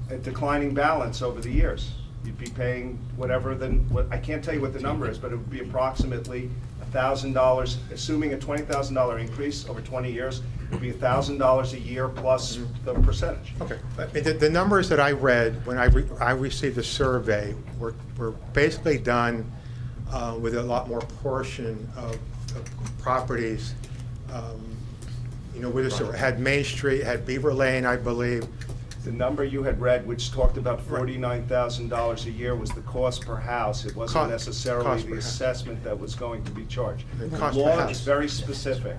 a declining balance over the years. You'd be paying whatever, I can't tell you what the number is, but it would be approximately $1,000, assuming a $20,000 increase over 20 years, it would be $1,000 a year plus the percentage. Okay, but the numbers that I read when I received the survey were basically done with a lot more portion of properties, with it had Main Street, had Beaver Lane, I believe. The number you had read, which talked about $49,000 a year, was the cost per house. It wasn't necessarily cost per the house. assessment that was going to be charged. The The cost per law house. is very specific.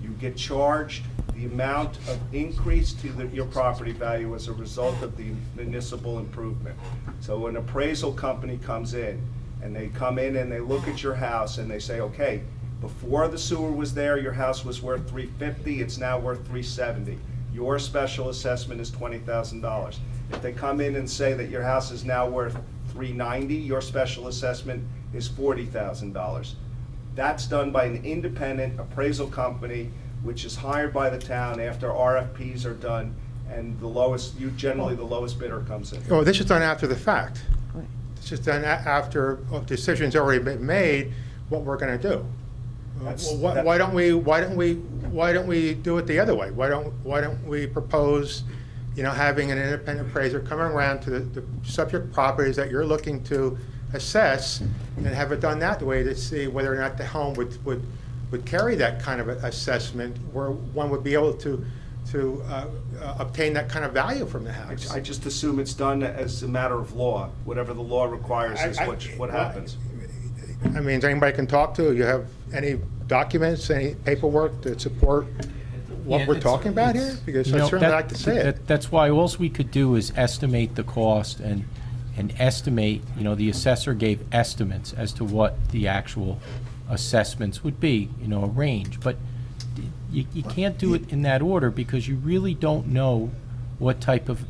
You get charged the amount of increase to your property value as a result of the municipal improvement. So an appraisal company comes in, and they come in and they look at your house and they say, okay, before the sewer was there, your house was worth $350, it's now worth $370. Your special assessment is $20,000. If they come in and say that your house is now worth $390, your special assessment is $40,000. That's done by an independent appraisal company, which is hired by the town after RFPs are done, and generally the lowest bidder comes in. Oh, this is done after the fact. This is done after decisions already been made, what we're going to do. Why don't we do it the other way? Why don't we propose, having an independent appraiser come around to the subject properties that you're looking to assess, and have it done that way to see whether or not the home would carry that kind of assessment, where one would be able to to obtain that kind of value from the house. I just assume it's done as a matter of law. Whatever the law requires is what happens. I mean, is anybody can talk to? You have any documents, any paperwork that support what Yeah, we're it's- talking about here? it's- Because you I know, certainly that- like to see it. That's why all we could do is estimate the cost and estimate, the assessor gave estimates as to what the actual assessments would be, a range. But you can't do it in that order because you really don't know what type of,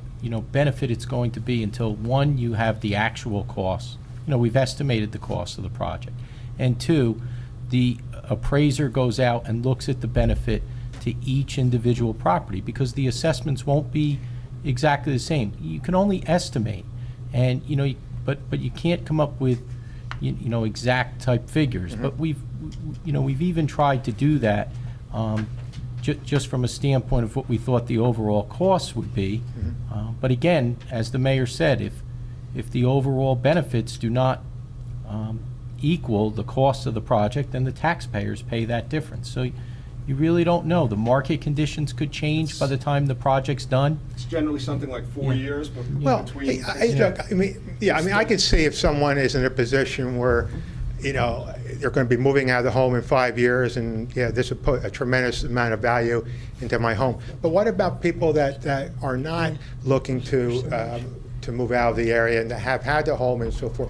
benefit it's going to be until, one, you have the actual costs. We've estimated the cost of the project. And two, the appraiser goes out and looks at the benefit to each individual property because the assessments won't be exactly the same. You can only estimate, and but you can't come up with exact type figures. But we've even tried to do that just from a standpoint of what we thought the overall costs would be. But again, as the mayor said, if the overall benefits do not equal the cost of the project, then the taxpayers pay that difference. So you really don't know. The market conditions could change by the time the project's done. It's generally something like 4 years, but Well, between. I could see if someone is in a position where, they're going to be moving out of the home in 5 years, and this would put a tremendous amount of value into my home. But what about people that are not looking to move out of the area and that have had the home and so forth?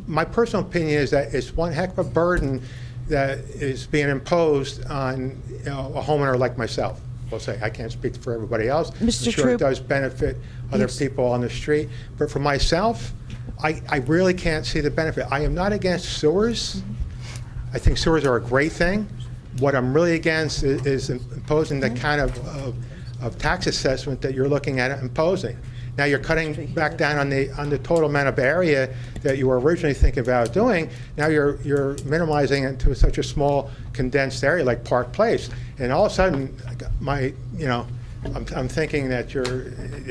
My personal opinion is that it's one heck of a burden that is being imposed on a homeowner like myself. We'll say, I can't speak for everybody else. Mr. I'm sure Troop. it does benefit other Yes. people on the street. But for myself, I really can't see the benefit. I am not against sewers. I think sewers are a great thing. What I'm really against is imposing the kind of tax assessment that you're looking at imposing. Now you're cutting back down on the total amount of area that you were originally thinking about doing. Now you're minimizing it to such a small condensed area like Park Place, and all of a sudden, I'm thinking that your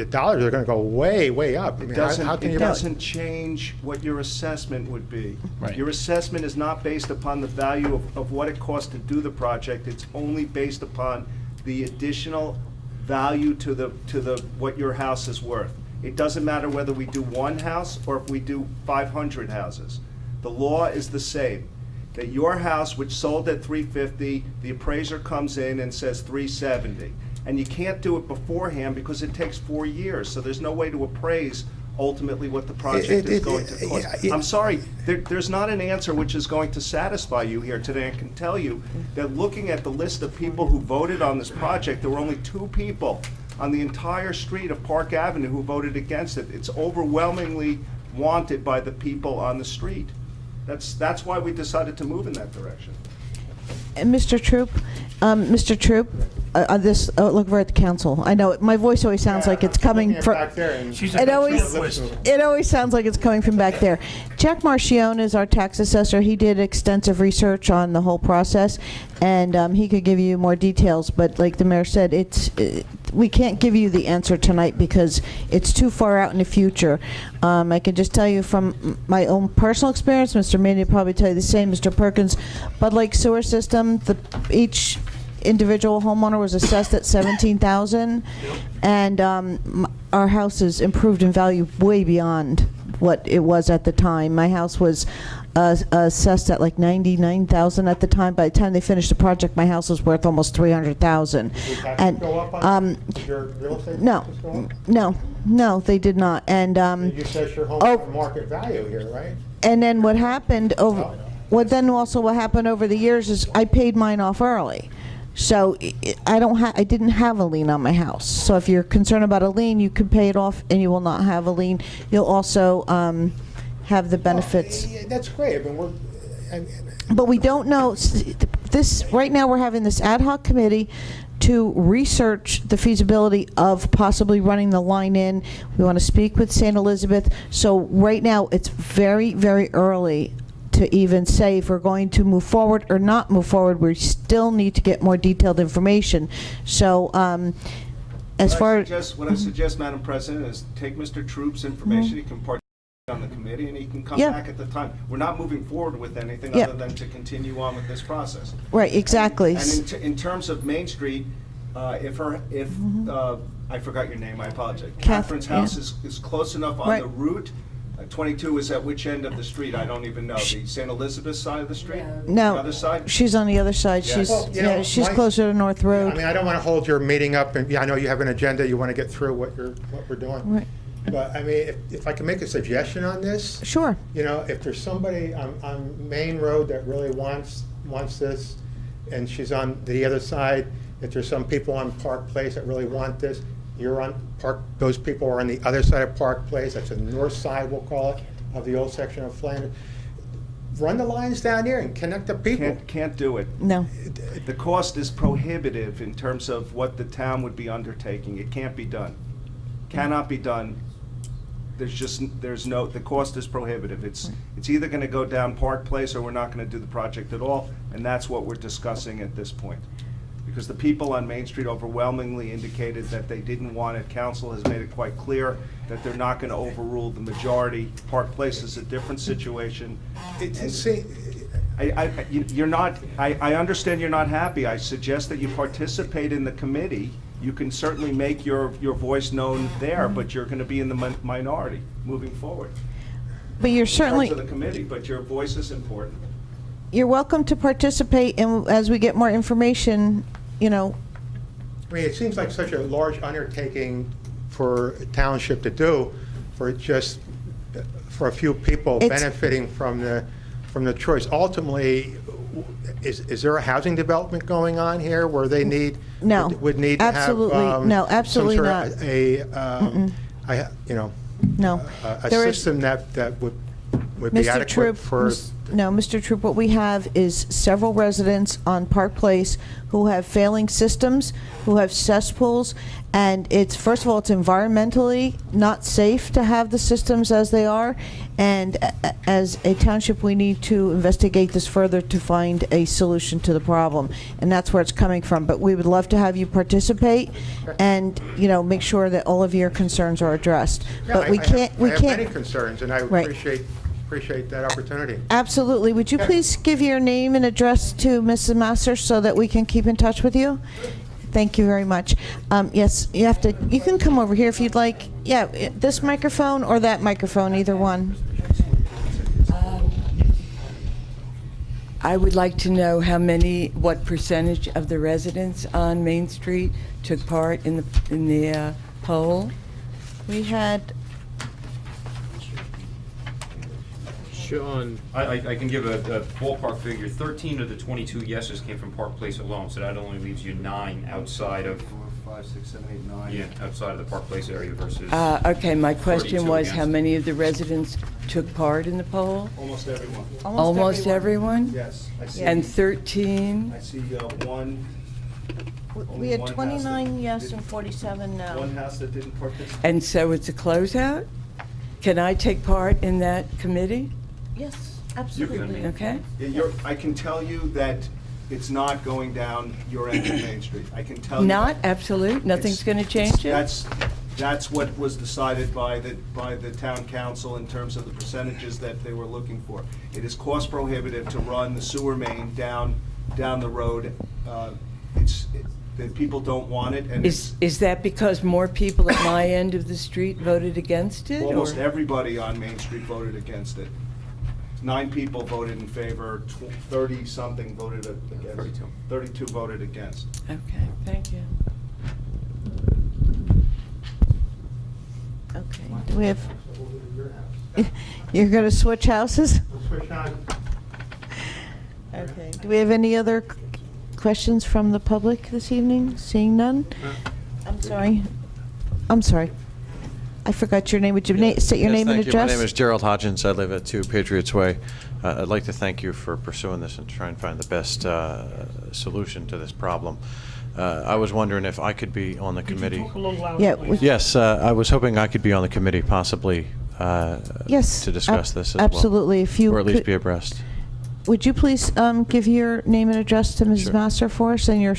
dollars are going to go way up. I mean, how can It you? doesn't change what your assessment would be. Right. Your assessment is not based upon the value of what it costs to do the project. It's only based upon the additional value to the what your house is worth. It doesn't matter whether we do one house or if we do 500 houses. The law is the same. That your house, which sold at $350, the appraiser comes in and says $370. And you can't do it beforehand because it takes 4 years. So there's no way to appraise ultimately what the project is going to cost. I'm sorry, there's not an answer which is going to satisfy you here today. I can tell you that looking at the list of people who voted on this project, there were only 2 people on the entire street of Park Avenue who voted against it. It's overwhelmingly wanted by the people on the street. That's why we decided to move in that direction. And Mr. Troop, look over at the council. I know, my voice always sounds like it's coming from... It always sounds like it's coming from back there. Jack Marchione is our tax assessor. He did extensive research on the whole process, and he could give you more details, but like the mayor said, we can't give you the answer tonight because it's too far out in the future. I can just tell you from my own personal experience, Mr. Manny will probably tell you the same, Mr. Perkins, Bud Lake Sewer System, each individual homeowner was assessed at $17,000, and our house has improved in value way beyond what it was at the time. My house was assessed at like $99,000 at the time. By the time they finished the project, my house was worth almost $300,000. And Did your real estate taxes go up? no, they did not. And You said your home has market value here, right? and then what happened over what happened over the years is I paid mine off early. So I didn't have a lien on my house. So if you're concerned about a lien, you could pay it off and you will not have a lien. You'll also have the benefits. That's great. I mean, But we don't know, right now we're having this ad hoc committee to research the feasibility of possibly running the line in. We want to speak with St. Elizabeth. So right now, it's very, very early to even say if we're going to move forward or not move forward. We still need to get more detailed information. So What I suggest, Madam President, is take Mr. Troop's information. He can participate on the committee, and he can come back at the time. We're not moving forward with anything other than to continue on with this process. Right, exactly. And in terms of Main Street, I forgot your name, I apologize. Kath- Catherine's house yeah. is close enough on Right. the route. 22 is at which end of the street? I don't even know. The St. Elizabeth side of the street? No. The other side? She's on the other side. Yes. She's, Well, you know, she's my- closer to North I Road. mean, I don't want to hold your meeting up, and, yeah, I know you have an agenda, you want to get through what we're doing. Right. But, I mean, if I can make a suggestion on this, Sure. you know, if there's somebody on Main Road that really wants this, and she's on the other side, if there's some people on Park Place that really want this, you're on Park, those people are on the other side of Park Place, that's the north side, we'll call it, of the old section of Flanders. Run the lines down there and connect the people. Can't do it. No. The cost is prohibitive in terms of what the town would be undertaking. It can't be done. Cannot be done. The cost is prohibitive. It's either gonna go down Park Place or we're not gonna do the project at all, and that's what we're discussing at this point. Because the people on Main Street overwhelmingly indicated that they didn't want it. Council has made it quite clear that they're not gonna overrule the majority. Park Place is a different situation. I understand you're not happy. I suggest that you participate in the committee. You can certainly make your voice known there, but you're gonna be in the minority moving forward. But you're In certainly, terms of the committee, but your voice is important. you're welcome to participate, and as we get more information, you know, I mean, it seems like such a large undertaking for a township to do, for a few people It's- benefiting from the choice. Ultimately, is there a housing development going on here where they need? No. Would need to have, Absolutely, no, absolutely some not. sort of no. a There is- system that would be Mr. adequate Troop, for. no, Mr. Troop, what we have is several residents on Park Place who have failing systems, who have cesspools, and it's, first of all, it's environmentally not safe to have the systems as they are, and as a township, we need to investigate this further to find a solution to the problem, and that's where it's coming from. But we would love to have you participate and, you know, make sure that all of your concerns are addressed. Yeah, But we can't, I have many can't. concerns, and I Right. appreciate that opportunity. Absolutely. Would you Yeah. please give your name and address to Mrs. Masser so that we can keep in touch with you? Thank you very much. Yes, you can come over here if you'd like. Yeah, this microphone or that microphone, either one. I would like to know what percentage of the residents on Main Street took part in the poll? We had, Sean, I can give a ballpark figure. 13 of the 22 yeses came from Park Place alone, so that only leaves you 9 outside of, 4, 5, 6, 7, 8, 9. yeah, outside of the Park Place area versus. Okay, my question 32 was how against. many of the residents took part in the poll? Almost everyone. Almost everyone? Yes. I see. And 13? I see one. we had One house 29 that yes didn't- and 47 no. One house that didn't participate. And so it's a closeout? Can I take part in that committee? Yes, You can. absolutely. Okay? I can tell you that it's not going down your end of Main Street. I can tell you. Not that. absolute? Nothing's It's- going to change it? That's what was decided by the town council in terms of the percentages that they were looking for. It is cost prohibitive to run the sewer main down the road. The people don't want it, and Is that because more people at my end of the street voted against it? almost or- everybody on Main Street voted against it. 9 people voted in favor, 30-something voted against. 32 voted against. Okay, thank you. Okay, do we have, you're going to switch houses? Switch on. Okay. Do we have any other questions from the public this evening? Seeing none? I'm sorry. I forgot your name. Would you state your name and Thank you. address? My name is Gerald Hodgins. I live at 2 Patriots Way. I'd like to thank you for pursuing this and trying to find the best solution to this problem. I was wondering if I could be on the committee. Talk a little louder, Yeah, please. Yes, I was hoping I could be on the committee, possibly, Yes. to discuss this as well. Absolutely. If you Or at least could- be abreast. Would you please give your name and address to Mrs. Sure. Masser for us and your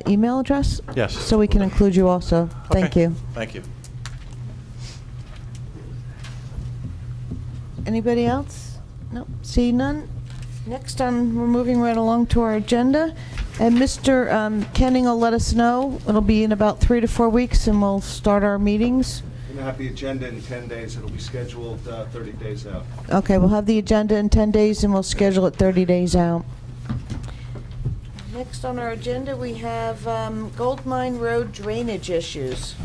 email address? Yes. So we can include you also. Thank Okay. you. Thank you. Anybody else? No. See none? Next, we're moving right along to our agenda. And Mr. Kenning will let us know. It'll be in about 3 to 4 weeks, and we'll start our meetings. We're going to have the agenda in 10 days. It'll be scheduled 30 days out. Okay, we'll have the agenda in 10 days, and we'll schedule it 30 days out. Next on our agenda, we have Gold Mine Road drainage issues.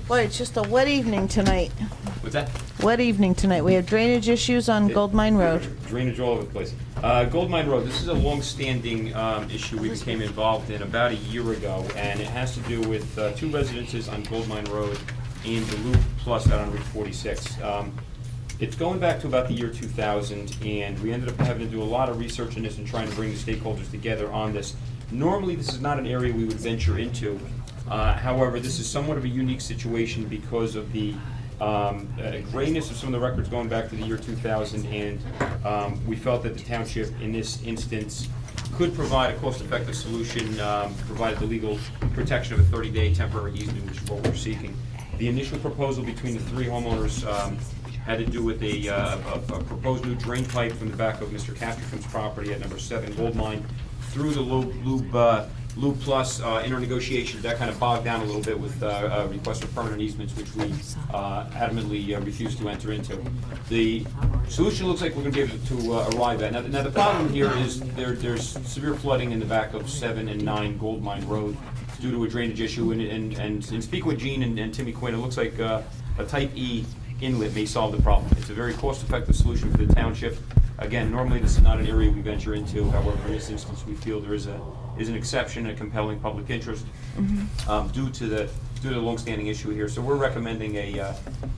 Boy, it's just a wet evening tonight. What's that? Wet evening tonight. We have drainage issues on Gold Mine Road. Drainage all over the place. Gold Mine Road, this is a long-standing issue we became involved in about a year ago, and it has to do with 2 residences on Gold Mine Road and the Loop Plus out on Route 46. It's going back to about the year 2000, and we ended up having to do a lot of research on this and trying to bring the stakeholders together on this. Normally, this is not an area we would venture into. However, this is somewhat of a unique situation because of the grayness of some of the records going back to the year 2000, and we felt that the township, in this instance, could provide a cost-effective solution, provided the legal protection of a 30-day temporary easement, which is what we're seeking. The initial proposal between the 3 homeowners had to do with a proposed new drain pipe from the back of Mr. Castercom's property at number 7 Gold Mine through the Loop Plus internegotiations. That kind of bogged down a little bit with requests for permanent easements, which we adamantly refused to enter into. The solution looks like we're going to be able to arrive at. Now the problem here is there's severe flooding in the back of 7 and 9 Gold Mine Road due to a drainage issue. And in speaking with Gene and Timmy Quinn, it looks like a Type E inlet may solve the problem. It's a very cost-effective solution for the township. Again, normally this is not an area we venture into. However, in this instance, we feel there is an exception, a compelling public interest due to the longstanding issue here. So we're recommending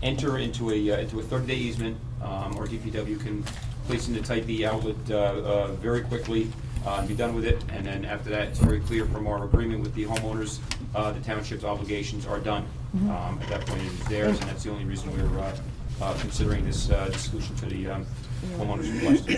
enter into a 30-day easement, or DPW can place into Type E outlet very quickly and be done with it. And then after that, it's very clear from our agreement with the homeowners, the township's obligations are done. At that point, it is theirs, and that's the only reason we're considering this solution for the homeowners request.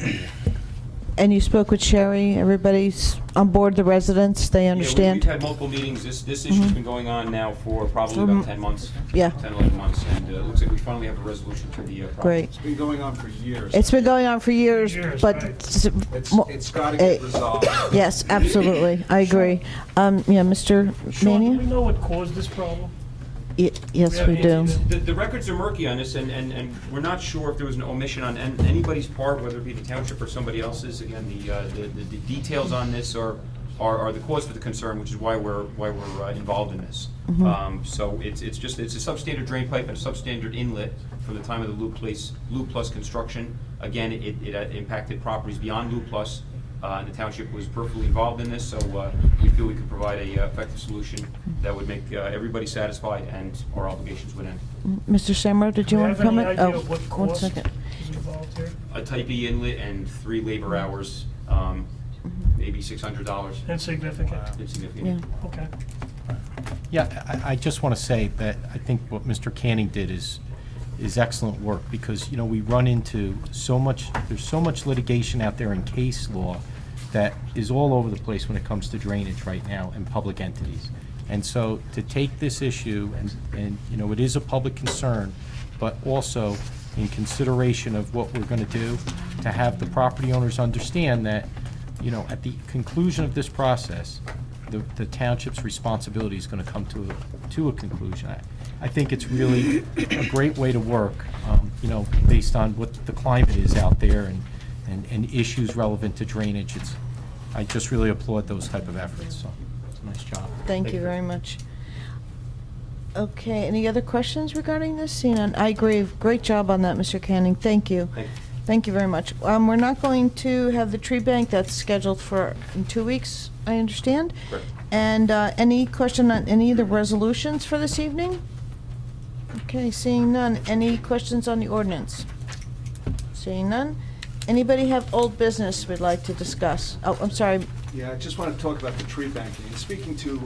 And you spoke with Sherry, everybody's on board, the residents, they understand? Yeah, we've had multiple meetings. This issue's been going on now for probably about 10 months. Yeah. 10, 11 months, and it looks like we finally have a resolution to the problem. Great. It's been going on for years. It's been going on for years, but... It's got to get resolved. Yes, absolutely, I agree. Yeah, Mr. Sean, do we Mania? know what caused this problem? Yes, we do. The records are murky on this, and we're not sure if there was an omission on anybody's part, whether it be the township or somebody else's. Again, the details on this are the cause for the concern, which is why we're involved in this. So it's a substandard drain pipe and a substandard inlet from the time of the Loop Plus construction. Again, it impacted properties beyond Loop Plus. And the township was perfectly involved in this, so we feel we could provide a effective solution that would make everybody satisfied and our obligations would end. Mr. Samro, did you want to comment? Do we have any idea of what one cost second. is involved here? A Type E inlet and 3 labor hours, maybe $600. Insignificant. Insignificant. Okay. Yeah, I just want to say that I think what Mr. Canning did is excellent work, because, we run into there's so much litigation out there in case law that is all over the place when it comes to drainage right now in public entities. And so to take this issue and it is a public concern, but also in consideration of what we're going to do, to have the property owners understand that, at the conclusion of this process, the township's responsibility is going to come to a conclusion. I think it's really a great way to work, based on what the climate is out there and issues relevant to drainage. I just really applaud those type of efforts, so it's a nice job. Thank you very much. Okay, any other questions regarding this? Seeing none, I agree. Great job on that, Mr. Canning. Thank you. Thank you very much. We're not going to have the tree bank. That's scheduled in 2 weeks, I understand. Correct. And any question on any of the resolutions for this evening? Okay, seeing none. Any questions on the ordinance? Seeing none. Anybody have old business we'd like to discuss? Oh, I'm sorry. Yeah, I just want to talk about the tree banking. And speaking to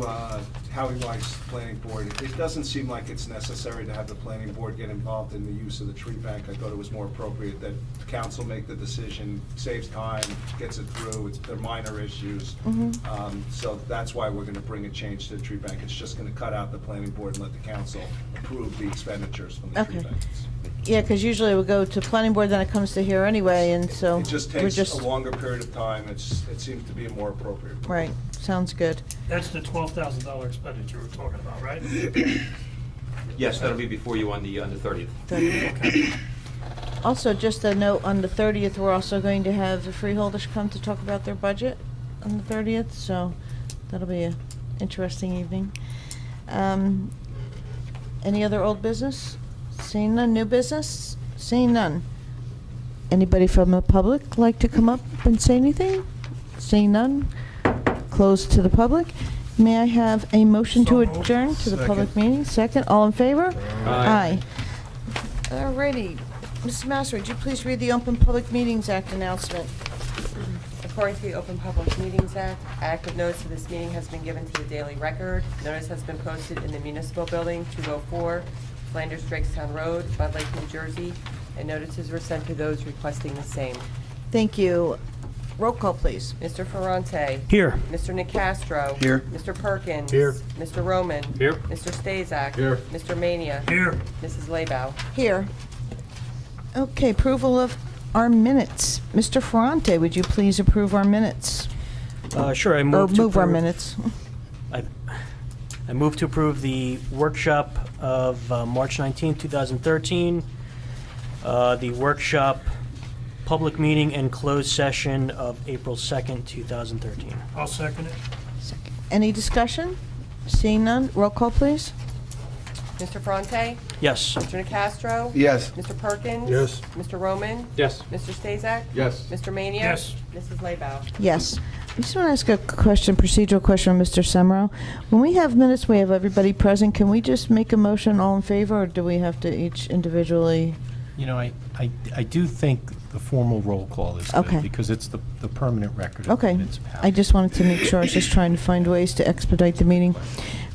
Howie Weiss, the planning board, it doesn't seem like it's necessary to have the planning board get involved in the use of the tree bank. I thought it was more appropriate that the council make the decision, saves time, gets it through. They're minor issues. So that's why we're going to bring a change to the tree bank. It's just going to cut out the planning board and let the council approve the expenditures from the tree banks. Yeah, because usually it would go to planning board, then it comes to here anyway, and so. It just we're takes a longer period of time. It seems to be more appropriate. Right, sounds good. That's the $12,000 expenditure we're talking about, right? Yes, that'll be before you on the 30th. Also, just a note, on the 30th, we're also going to have the freeholders come to talk about their budget on the 30th, so that'll be an interesting evening. Any other old business? Seeing none. New business? Seeing none. Anybody from the public like to come up and say anything? Seeing none. Closed to the public. May I have a motion to adjourn to the public meeting? Second. All in favor? Aye. Alrighty. Mrs. Masser, would you please read the Open Public Meetings Act announcement? According to the Open Public Meetings Act, adequate notice of this meeting has been given to the Daily Record. Notice has been posted in the Municipal Building, 204 Flanders Drakestown Road, Bud Lake, New Jersey, and notices were sent to those requesting the same. Thank you. Roll call, please. Mr. Ferrante. Here. Mr. Nacastro. Here. Mr. Perkins. Here. Mr. Roman. Here. Mr. Stazak. Here. Mr. Mania. Here. Mrs. Laybow. Here. Okay, approval of our minutes. Mr. Ferrante, would you please approve our minutes? Sure, I Or move to move our approve- minutes. I move to approve the workshop of March 19, 2013, the workshop, public meeting, and closed session of April 2nd, 2013. I'll second it. Any discussion? Seeing none, roll call, please. Mr. Ferrante. Yes. Mr. Nacastro. Yes. Mr. Perkins. Yes. Mr. Roman. Yes. Mr. Stazak. Yes. Mr. Mania. Yes. Mrs. Laybow. Yes. I just want to ask a question, procedural question, Mr. Semro. When we have minutes, we have everybody present. Can we just make a motion all in favor, or do we have to each individually? You know, I do think the formal roll call is Okay. good, because it's the permanent record of the Okay. municipality. I just wanted to make sure. I was just trying to find ways to expedite the meeting.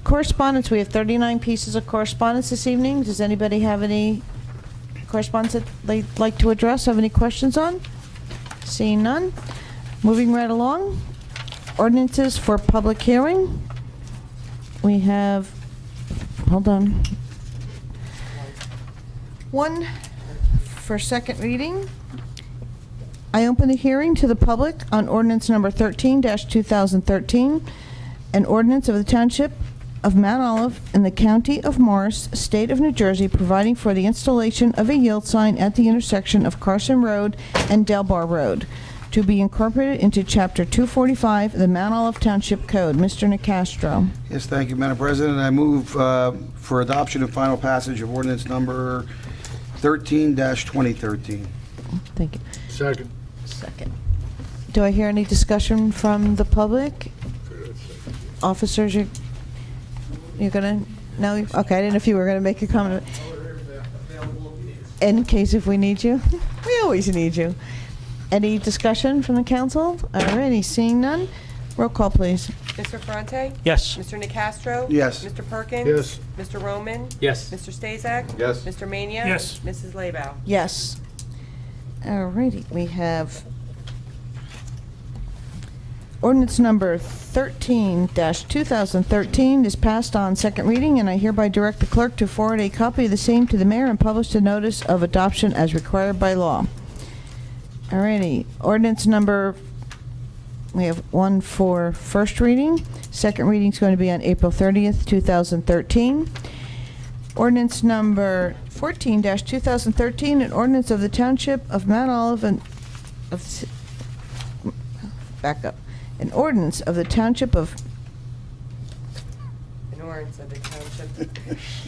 Correspondence, we have 39 pieces of correspondence this evening. Does anybody have any correspondence that they'd like to address, have any questions on? Seeing none. Moving right along. Ordinances for public hearing. We have, hold on. One for second reading. I open the hearing to the public on ordinance number 13-2013, an ordinance of the Township of Mount Olive in the County of Morris, State of New Jersey, providing for the installation of a yield sign at the intersection of Carson Road and Delbar Road, to be incorporated into Chapter 245 of the Mount Olive Township Code. Mr. Nacastro. Yes, thank you, Madam President. I move for adoption and final passage of ordinance number 13-2013. Thank you. Second. Second. Do I hear any discussion from the public? Officers, you're gonna, no? Okay, I didn't know if you were gonna make a comment. In case if we need you. We always need you. Any discussion from the council? Alrighty, seeing none. Roll call, please. Mr. Ferrante. Yes. Mr. Nacastro. Yes. Mr. Perkins. Yes. Mr. Roman. Yes. Mr. Stazak. Yes. Mr. Mania. Yes. Mrs. Laybow. Yes. Alrighty, we have ordinance number 13-2013 is passed on second reading, and I hereby direct the clerk to forward a copy of the same to the mayor and publish the notice of adoption as required by law. Alrighty, ordinance number, we have one for first reading. Second reading is going to be on April 30th, 2013. Ordinance number 14-2013, an ordinance of the Township of Mount Olive and back up. An ordinance of the Township of An ordinance of the Township.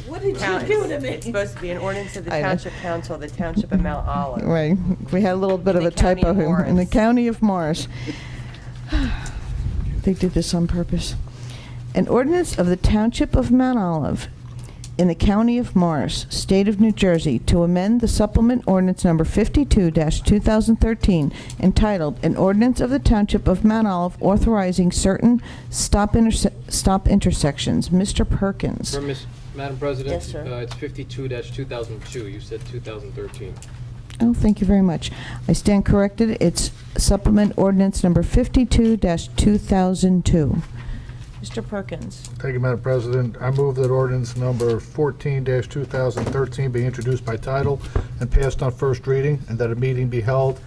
What did Town- you do to me? It's supposed to be an ordinance of the I know. Township Council of the Township of Mount Olive. Right, we had a little bit In of a the county typo of here. In the Morris. county of Morris. They did this on purpose. An ordinance of the Township of Mount Olive in the County of Morris, State of New Jersey, to amend the supplement ordinance number 52-2013, entitled, An Ordinance of the Township of Mount Olive authorizing certain stop intersections. Mr. Perkins. Madam President? Yes, sir. It's 52-2002. You said 2013. Oh, thank you very much. I stand corrected. It's supplement ordinance number 52-2002. Mr. Perkins. Thank you, Madam President. I move that ordinance number 14-2013 be introduced by title and passed on first reading, and that a meeting be held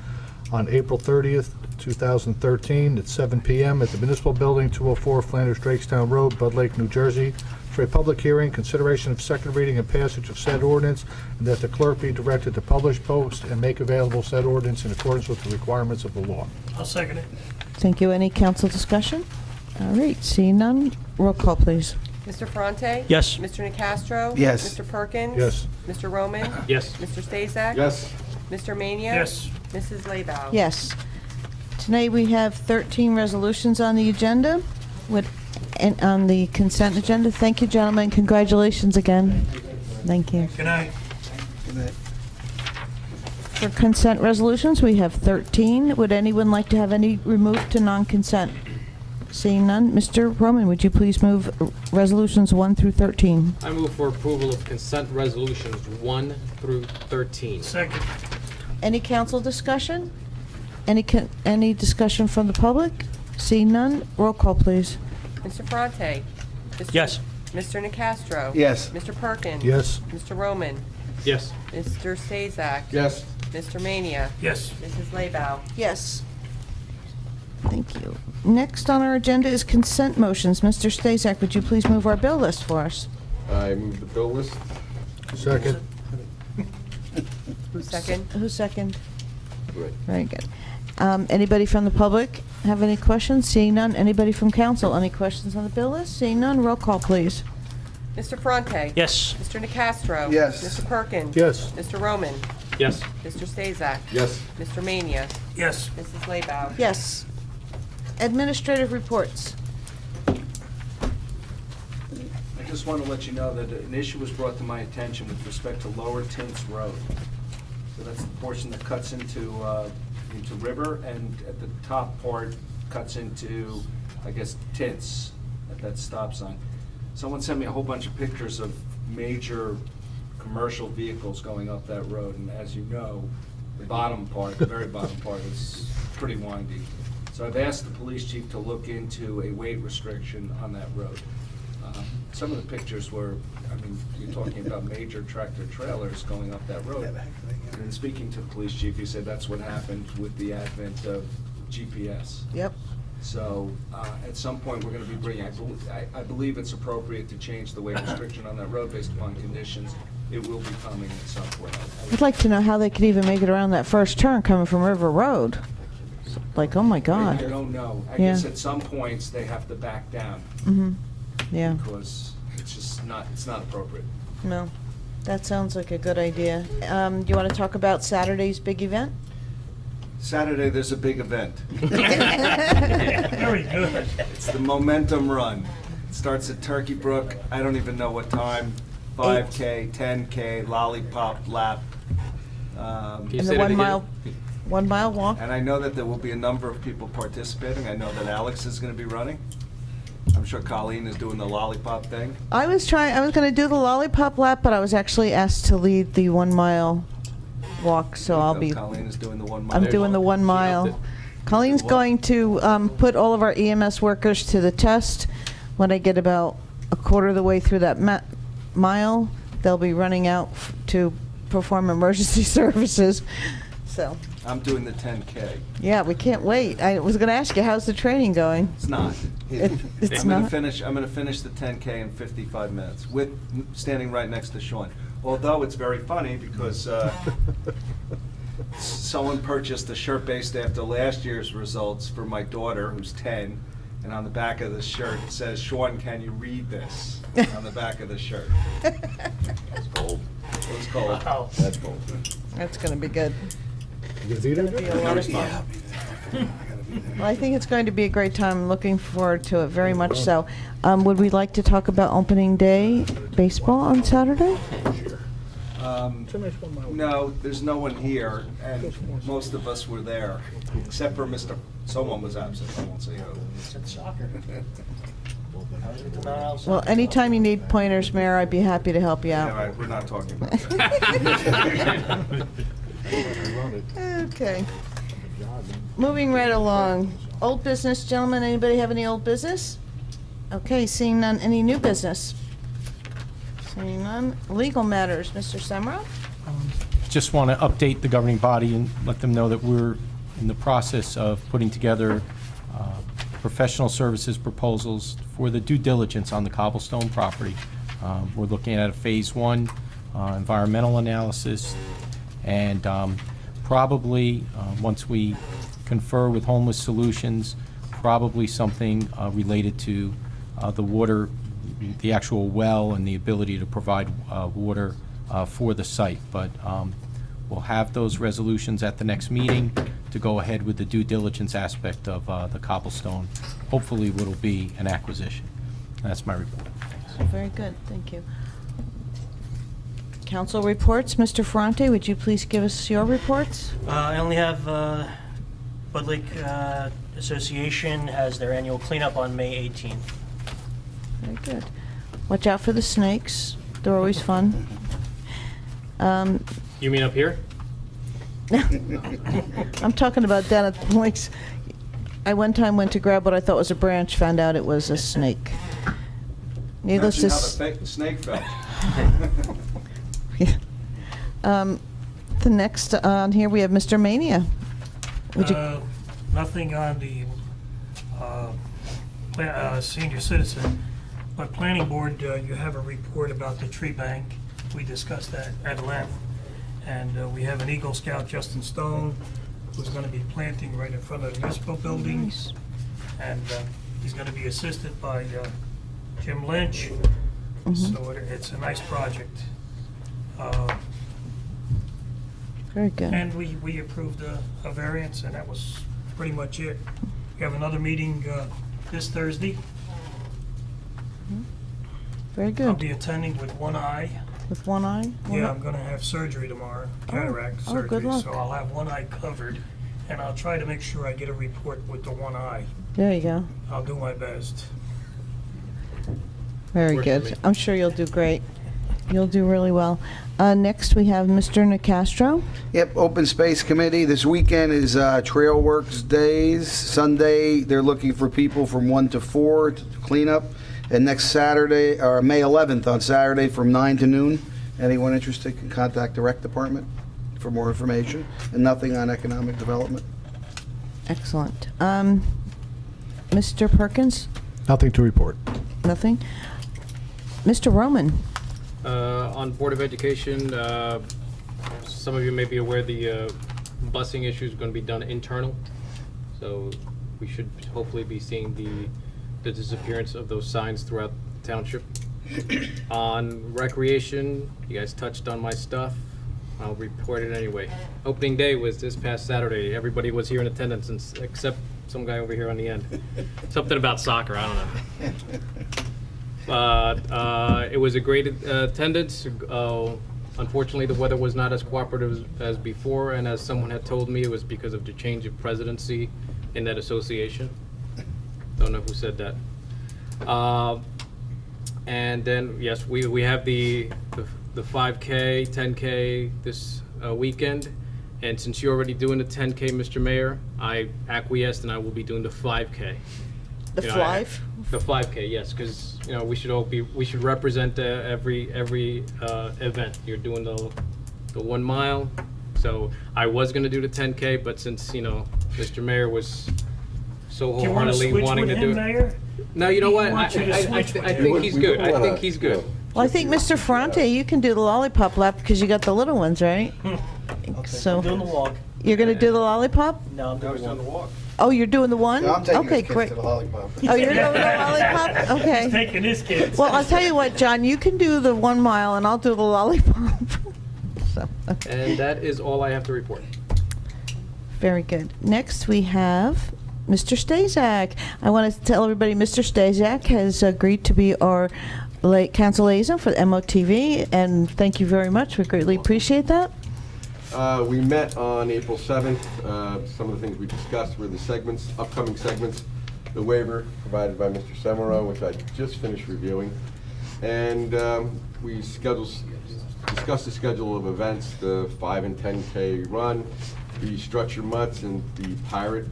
on April 30th, 2013, at 7 p.m. at the Municipal Building, 204 Flanders Drakestown Road, Bud Lake, New Jersey, for a public hearing, consideration of second reading and passage of said ordinance, and that the clerk be directed to publish, post, and make available said ordinance in accordance with the requirements of the law. I'll second it. Thank you. Any council discussion? All right, seeing none, roll call, please. Mr. Ferrante? Yes. Mr. Nacastro? Yes. Mr. Perkins? Yes. Mr. Roman? Yes. Mr. Stazak? Yes. Mr. Mania? Yes. Mrs. Laybow? Yes. Tonight we have 13 resolutions on the agenda, and on the consent agenda. Thank you, gentlemen. Congratulations again. Thank you. Good night. For consent resolutions, we have 13. Would anyone like to have any removed to non-consent? Seeing none, Mr. Roman, would you please move resolutions 1 through 13? I move for approval of consent resolutions 1 through 13. Second. Any council discussion? Any discussion from the public? Seeing none, roll call, please. Mr. Ferrante? Yes. Mr. Nacastro? Yes. Mr. Perkins? Yes. Mr. Roman? Yes. Mr. Stazak? Yes. Mr. Mania? Yes. Mrs. Laybow? Yes. Thank you. Next on our agenda is consent motions. Mr. Stazak, would you please move our bill list for us? I move the bill list. Second. Who's second? Who's second? Right. Very good. Anybody from the public have any questions? Seeing none. Anybody from council? Any questions on the bill list? Seeing none, roll call, please. Mr. Ferrante? Yes. Mr. Nacastro? Yes. Mr. Perkins? Yes. Mr. Roman? Yes. Mr. Stazak? Yes. Mr. Mania? Yes. Mrs. Laybow? Yes. Administrative reports. I just want to let you know that an issue was brought to my attention with respect to Lower Tints Road. So that's the portion that cuts into River, and at the top part cuts into, I guess, Tints, at that stop sign. Someone sent me a whole bunch of pictures of major commercial vehicles going up that road, and as you know, the bottom part, the very bottom part, is pretty windy. So I've asked the police chief to look into a weight restriction on that road. Some of the pictures were, I mean, you're talking about major tractor trailers going up that road. And in speaking to the police chief, he said that's what happened with the advent of GPS. Yep. So at some point, we're going to be bringing, I believe it's appropriate to change the weight restriction on that road based upon conditions. It will be coming at some point. I'd like to know how they could even make it around that first turn coming from River Road. Like, oh my I God. don't know. I Yeah. guess at some points, they have to back down. Mm-hmm. Yeah. Because it's just not, it's not appropriate. No. That sounds like a good idea. Do you want to talk about Saturday's big event? Saturday, there's a big event. Very good. It's the Momentum Run. It starts at Turkey Brook. I don't even know what time. 5K, 10K, lollipop lap. And the 1 mile, 1 mile walk? And I know that there will be a number of people participating. I know that Alex is going to be running. I'm sure Colleen is doing the lollipop thing. I was going to do the lollipop lap, but I was actually asked to lead the 1 mile walk, so I'll be. Colleen is doing the 1 mile. I'm doing the 1 mile. Colleen's going to put all of our EMS workers to the test. When I get about a quarter of the way through that mile, they'll be running out to perform emergency services. So. I'm doing the 10K. Yeah, we can't wait. I was going to ask you, how's the training going? It's not. It's I'm not? going to finish the 10K in 55 minutes, with standing right next to Sean. Although it's very funny because someone purchased a shirt based after last year's results for my daughter, who's 10, and on the back of the shirt it says, "Sean, can you read this?" on the back of the shirt. That's cold. It was cold. Wow. That's cold. That's going to be good. You gonna be there? It'll be a lot of fun. Well, I think it's going to be a great time. I'm looking forward to it very much so. Would we like to talk about opening day baseball on Saturday? No, there's no one here, and most of us were there, except for someone was absent, I won't say who. Soccer. Well, anytime you need pointers, Mayor, I'd be happy to help you Yeah, out. right, we're not talking about that. Okay. Moving right along. Old business, gentlemen. Anybody have any old business? Okay, seeing none, any new business? Seeing none, legal matters, Mr. Semra? Just want to update the governing body and let them know that we're in the process of putting together professional services proposals for the due diligence on the Cobblestone property. We're looking at a Phase 1 environmental analysis, and probably, once we confer with Homeless Solutions, probably something related to the water, the actual well, and the ability to provide water for the site. But we'll have those resolutions at the next meeting to go ahead with the due diligence aspect of the Cobblestone. Hopefully, what'll be an acquisition. That's my report. Very good, thank you. Council reports, Mr. Ferrante, would you please give us your reports? I only have Bud Lake Association has their annual cleanup on May 18th. Very good. Watch out for the snakes, they're always fun. You mean up here? I'm talking about down at the lakes. I one time went to grab what I thought was a branch, found out it was a snake. Needless to The snake fell. The next on here, we have Mr. Mania. Would you? Nothing on the senior citizen, but planning board, you have a report about the tree bank. We discussed that at length. And we have an Eagle Scout, Justin Stone, who's going to be planting right in front of the municipal buildings. And he's going to be assisted by Jim Lynch. So it's a nice project. Very good. And we approved a variance, and that was pretty much it. We have another meeting this Thursday. Very good. I'll be attending with one eye. With one eye? Yeah, I'm going to have surgery tomorrow, cataract surgery. good luck. So I'll have one eye covered, and I'll try to make sure I get a report with the one eye. There you go. I'll do my best. Very Works for good. me. I'm sure you'll do great. You'll do really well. Next, we have Mr. Nicastro. Yep, Open Space Committee. This weekend is Trail Works Days. Sunday, they're looking for people from 1 to 4 to clean up. And next Saturday, or May 11th on Saturday from 9 to noon. Anyone interested can contact the Rec Department for more information. And nothing on economic development. Excellent. Mr. Perkins? Nothing to report. Nothing? Mr. Roman? On Board of Education, some of you may be aware the busing issue is going to be done internal. So we should hopefully be seeing the disappearance of those signs throughout the township. On recreation, you guys touched on my stuff. I'll report it anyway. Opening day was this past Saturday. Everybody was here in attendance except some guy over here on the end. Something about soccer, I don't know. It was a great attendance. Unfortunately, the weather was not as cooperative as before, and as someone had told me, it was because of the change of presidency in that association. Don't know who said that. And then, yes, we have the 5K, 10K this weekend. And since you're already doing the 10K, Mr. Mayor, I acquiesced and I will be doing the 5K. The You know, five? The 5K, yes, because we should represent every event. You're doing the 1 mile, so I was gonna do the 10K, but since Mr. Mayor was so Do you want to wholeheartedly switch wanting with to do him, it. Mayor? No, you know what? He wants you to switch with I him. think he's good. I think he's good. Well, I think, Mr. Ferrante, you can do the lollipop lap because you got the little ones, right? So I'm doing the walk. you're going to do the lollipop? No, I'm doing the walk. Oh, you're doing the one? Yeah, I'm taking Okay, his kids great. to the lollipop. Oh, you're doing the lollipop? Okay. He's taking his kids. Well, I'll tell you what, John, you can do the 1 mile and I'll do the lollipop. So, okay. And that is all I have to report. Very good. Next, we have Mr. Stazak. I want to tell everybody Mr. Stazak has agreed to be our council liaison for the MOTV, and thank you very much. We greatly appreciate that. We met on April 7th. Some of the things we discussed were the upcoming segments, the waiver provided by Mr. Semero, which I just finished reviewing, and we discussed the schedule of events, the 5 and 10K run, the structure mutts and the pirate,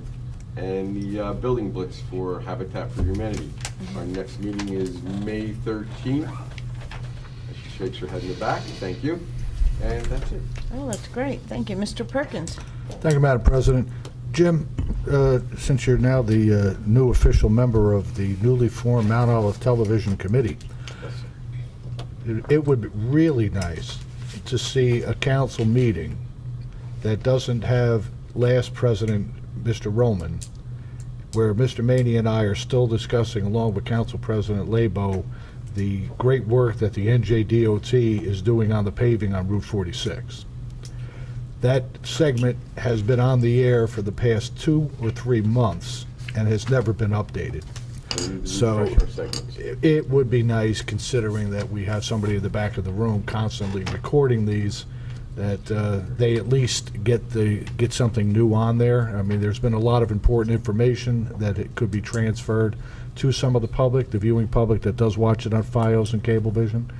and the building blitz for Habitat for Humanity. Our next meeting is May 13th. She shakes her head in the back. Thank you. And that's it. Oh, that's great. Thank you. Mr. Perkins? Thank you, Madam President. Jim, since you're now the new official member of the newly formed Mount Olive Television Committee, it would be really nice to see a council meeting that doesn't have last president, Mr. Roman, where Mr. Maney and I are still discussing, along with Council President Lebo, the great work that the NJDOT is doing on the paving on Route 46. That segment has been on the air for the past 2 or 3 months and has never been updated. So it would be nice, considering that we have somebody in the back of the room constantly recording these, that they at least get something new on there. I mean, there's been a lot of important information that it could be transferred to some of the public, the viewing public that does watch it on Fios and Cablevision,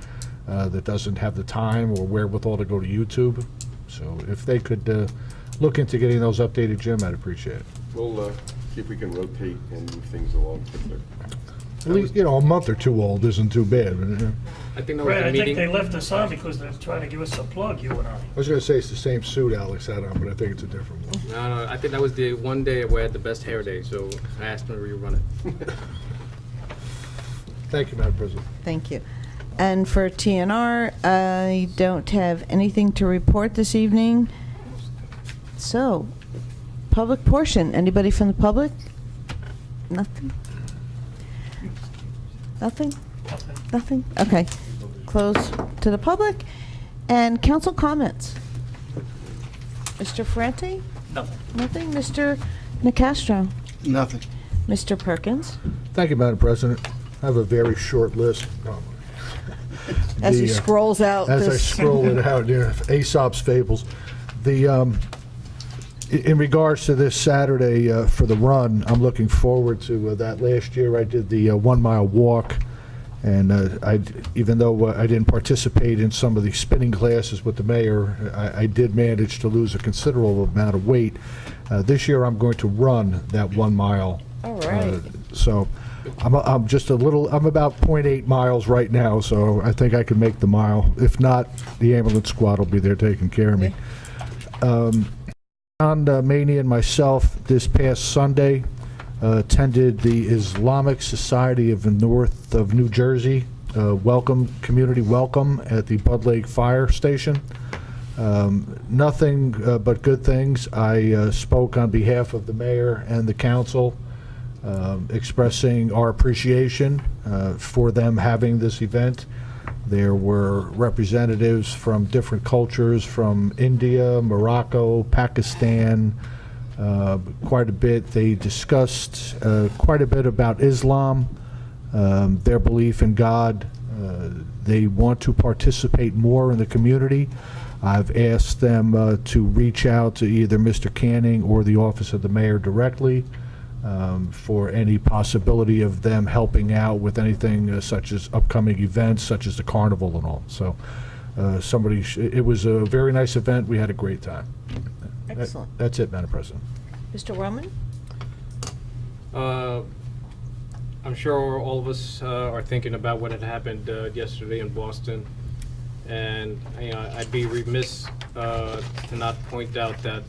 that doesn't have the time or wherewithal to go to YouTube. So if they could look into getting those updated, Jim, I'd appreciate it. We'll see if we can rotate and move things along quicker. At least, a month or two old isn't too bad. I think that was Brad, the I think meeting. they left us on because they're trying to give us a plug, you and I. I was going to say it's the same suit Alex had on, but I think it's a different one. No, I think that was the one day where I had the best hair day, so I asked him to rerun it. Thank you, Madam President. Thank you. And for TNR, I don't have anything to report this evening. So, public portion. Anybody from the public? Nothing? Nothing? Nothing? Okay. Close to the public. And council comments. Mr. Ferranti? Nothing. Nothing? Mr. Nacastro? Nothing. Mr. Perkins? Thank you, Madam President. I have a very short list. As he scrolls out As I this- scroll it out, Aesop's Fables. In regards to this Saturday for the run, I'm looking forward to that. Last year I did the 1 mile walk, and even though I didn't participate in some of the spinning classes with the mayor, I did manage to lose a considerable amount of weight. This year I'm going to run that 1 mile. All right. So I'm just a little, I'm about 0.8 miles right now, so I think I can make the mile. If not, the ambulance squad will be there taking care of me. John Maney and myself this past Sunday attended the Islamic Society of the North of New Jersey community welcome at the Bud Lake Fire Station. Nothing but good things. I spoke on behalf of the mayor and the council, expressing our appreciation for them having this event. There were representatives from different cultures, from India, Morocco, Pakistan, quite a bit. They discussed quite a bit about Islam, their belief in God. They want to participate more in the community. I've asked them to reach out to either Mr. Canning or the office of the mayor directly for any possibility of them helping out with anything such as upcoming events, such as the carnival and all. So it was a very nice event. We had a great time. Excellent. That's it, Madam President. Mr. Roman? I'm sure all of us are thinking about what had happened yesterday in Boston, and I'd be remiss to not point out that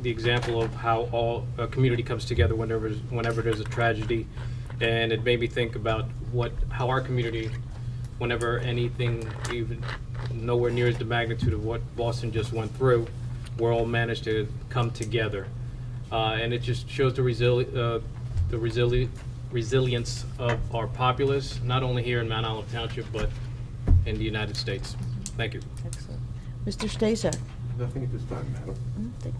the example of how all a community comes together whenever there's a tragedy, and it made me think about how our community, whenever anything even nowhere near the magnitude of what Boston just went through, we're all managed to come together, and it just shows the resilience of our populace, not only here in Mount Olive Township, but in the United States. Thank you. Excellent. Mr. Stazak? Nothing at this time, madam.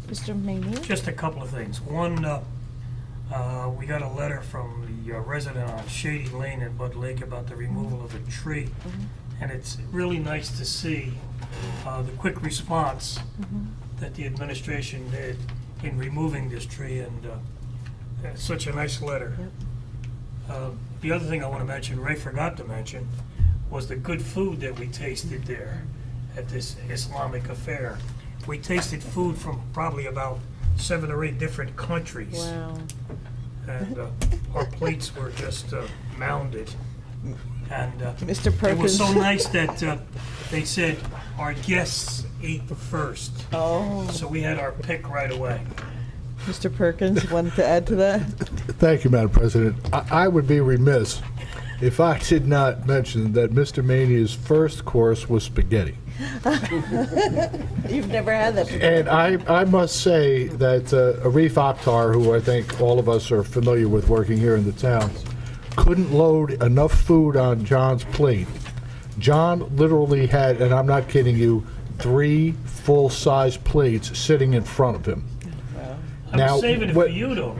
Mr. Mayhew? Just a couple of things. One, we got a letter from the resident on Shady Lane in Bud Lake about the removal of a tree. And it's really nice to see the quick response that the administration did in removing this tree, and it's such a nice letter. The other thing I want to mention, Ray forgot to mention, was the good food that we tasted there at this Islamic affair. We tasted food from probably about 7 or 8 different countries. Wow. and our plates were just mounded. And Mr. it was so Perkins. nice that they said our guests ate first. Oh. So we had our pick right away. Mr. Perkins, wanted to add to that? Thank you, Madam President. I would be remiss if I did not mention that Mr. Mania's first course was spaghetti. You've never had that before. And I must say that Arif Akhtar, who I think all of us are familiar with working here in the town, couldn't load enough food on John's plate. John literally had, and I'm not kidding you, 3 full-size plates sitting in front of him. I'm saving it for you, though.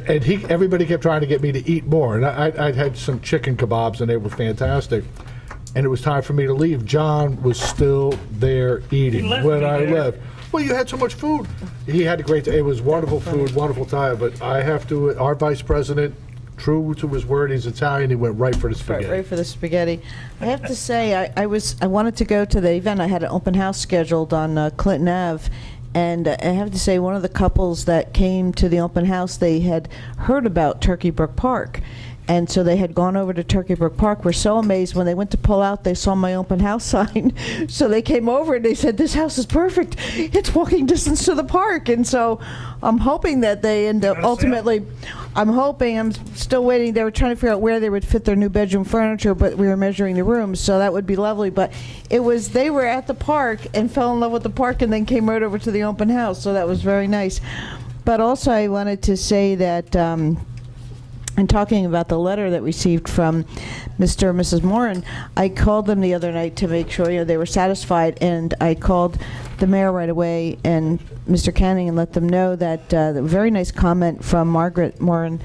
And everybody kept trying to get me to eat more. And I'd had some chicken kebabs, and they were fantastic. And it was time for me to leave. John was still there eating left when me I there. left. Well, you had so much food. He had a great day. It was wonderful food, wonderful time. But I have to, our vice president, true to his word, he's Italian, he went right for the spaghetti. Right for the spaghetti. I have to say, I wanted to go to the event. I had an open house scheduled on Clinton Ave. And I have to say, one of the couples that came to the open house, they had heard about Turkey Brook Park. And so they had gone over to Turkey Brook Park. Were so amazed when they went to pull out, they saw my open house sign. So they came over and they said, "This house is perfect. It's walking distance to the park." And so I'm hoping that they end up ultimately, I'm still waiting. They were trying to figure out where they would fit their new bedroom furniture, but we were measuring the rooms, so that would be lovely. But they were at the park and fell in love with the park and then came right over to the open house. So that was very nice. But also I wanted to say that, and talking about the letter that we received from Mr. and Mrs. Moran, I called them the other night to make sure they were satisfied, and I called the mayor right away and Mr. Canning and let them know that the very nice comment from Margaret Moran,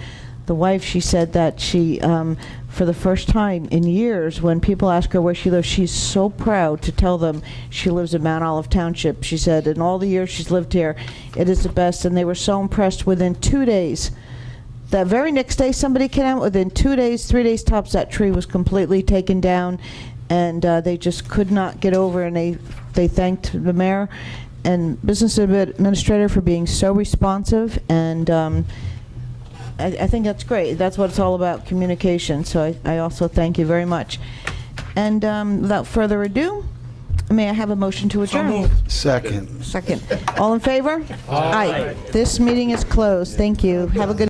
the wife. She said that she, for the first time in years, when people ask her where she lives, she's so proud to tell them she lives in Mount Olive Township. She said in all the years she's lived here, it is the best, and they were so impressed. Within 2 days, that very next day, somebody came out. Within 2 days, 3 days tops, that tree was completely taken down, and they just could not get over. And they thanked the mayor and business administrator for being so responsive. And I think that's great. That's what it's all about, communication. So I also thank you very much. And without further ado, may I have a motion to adjourn? Second. Second. All in favor? Aye. This meeting is closed. Thank you. Have a good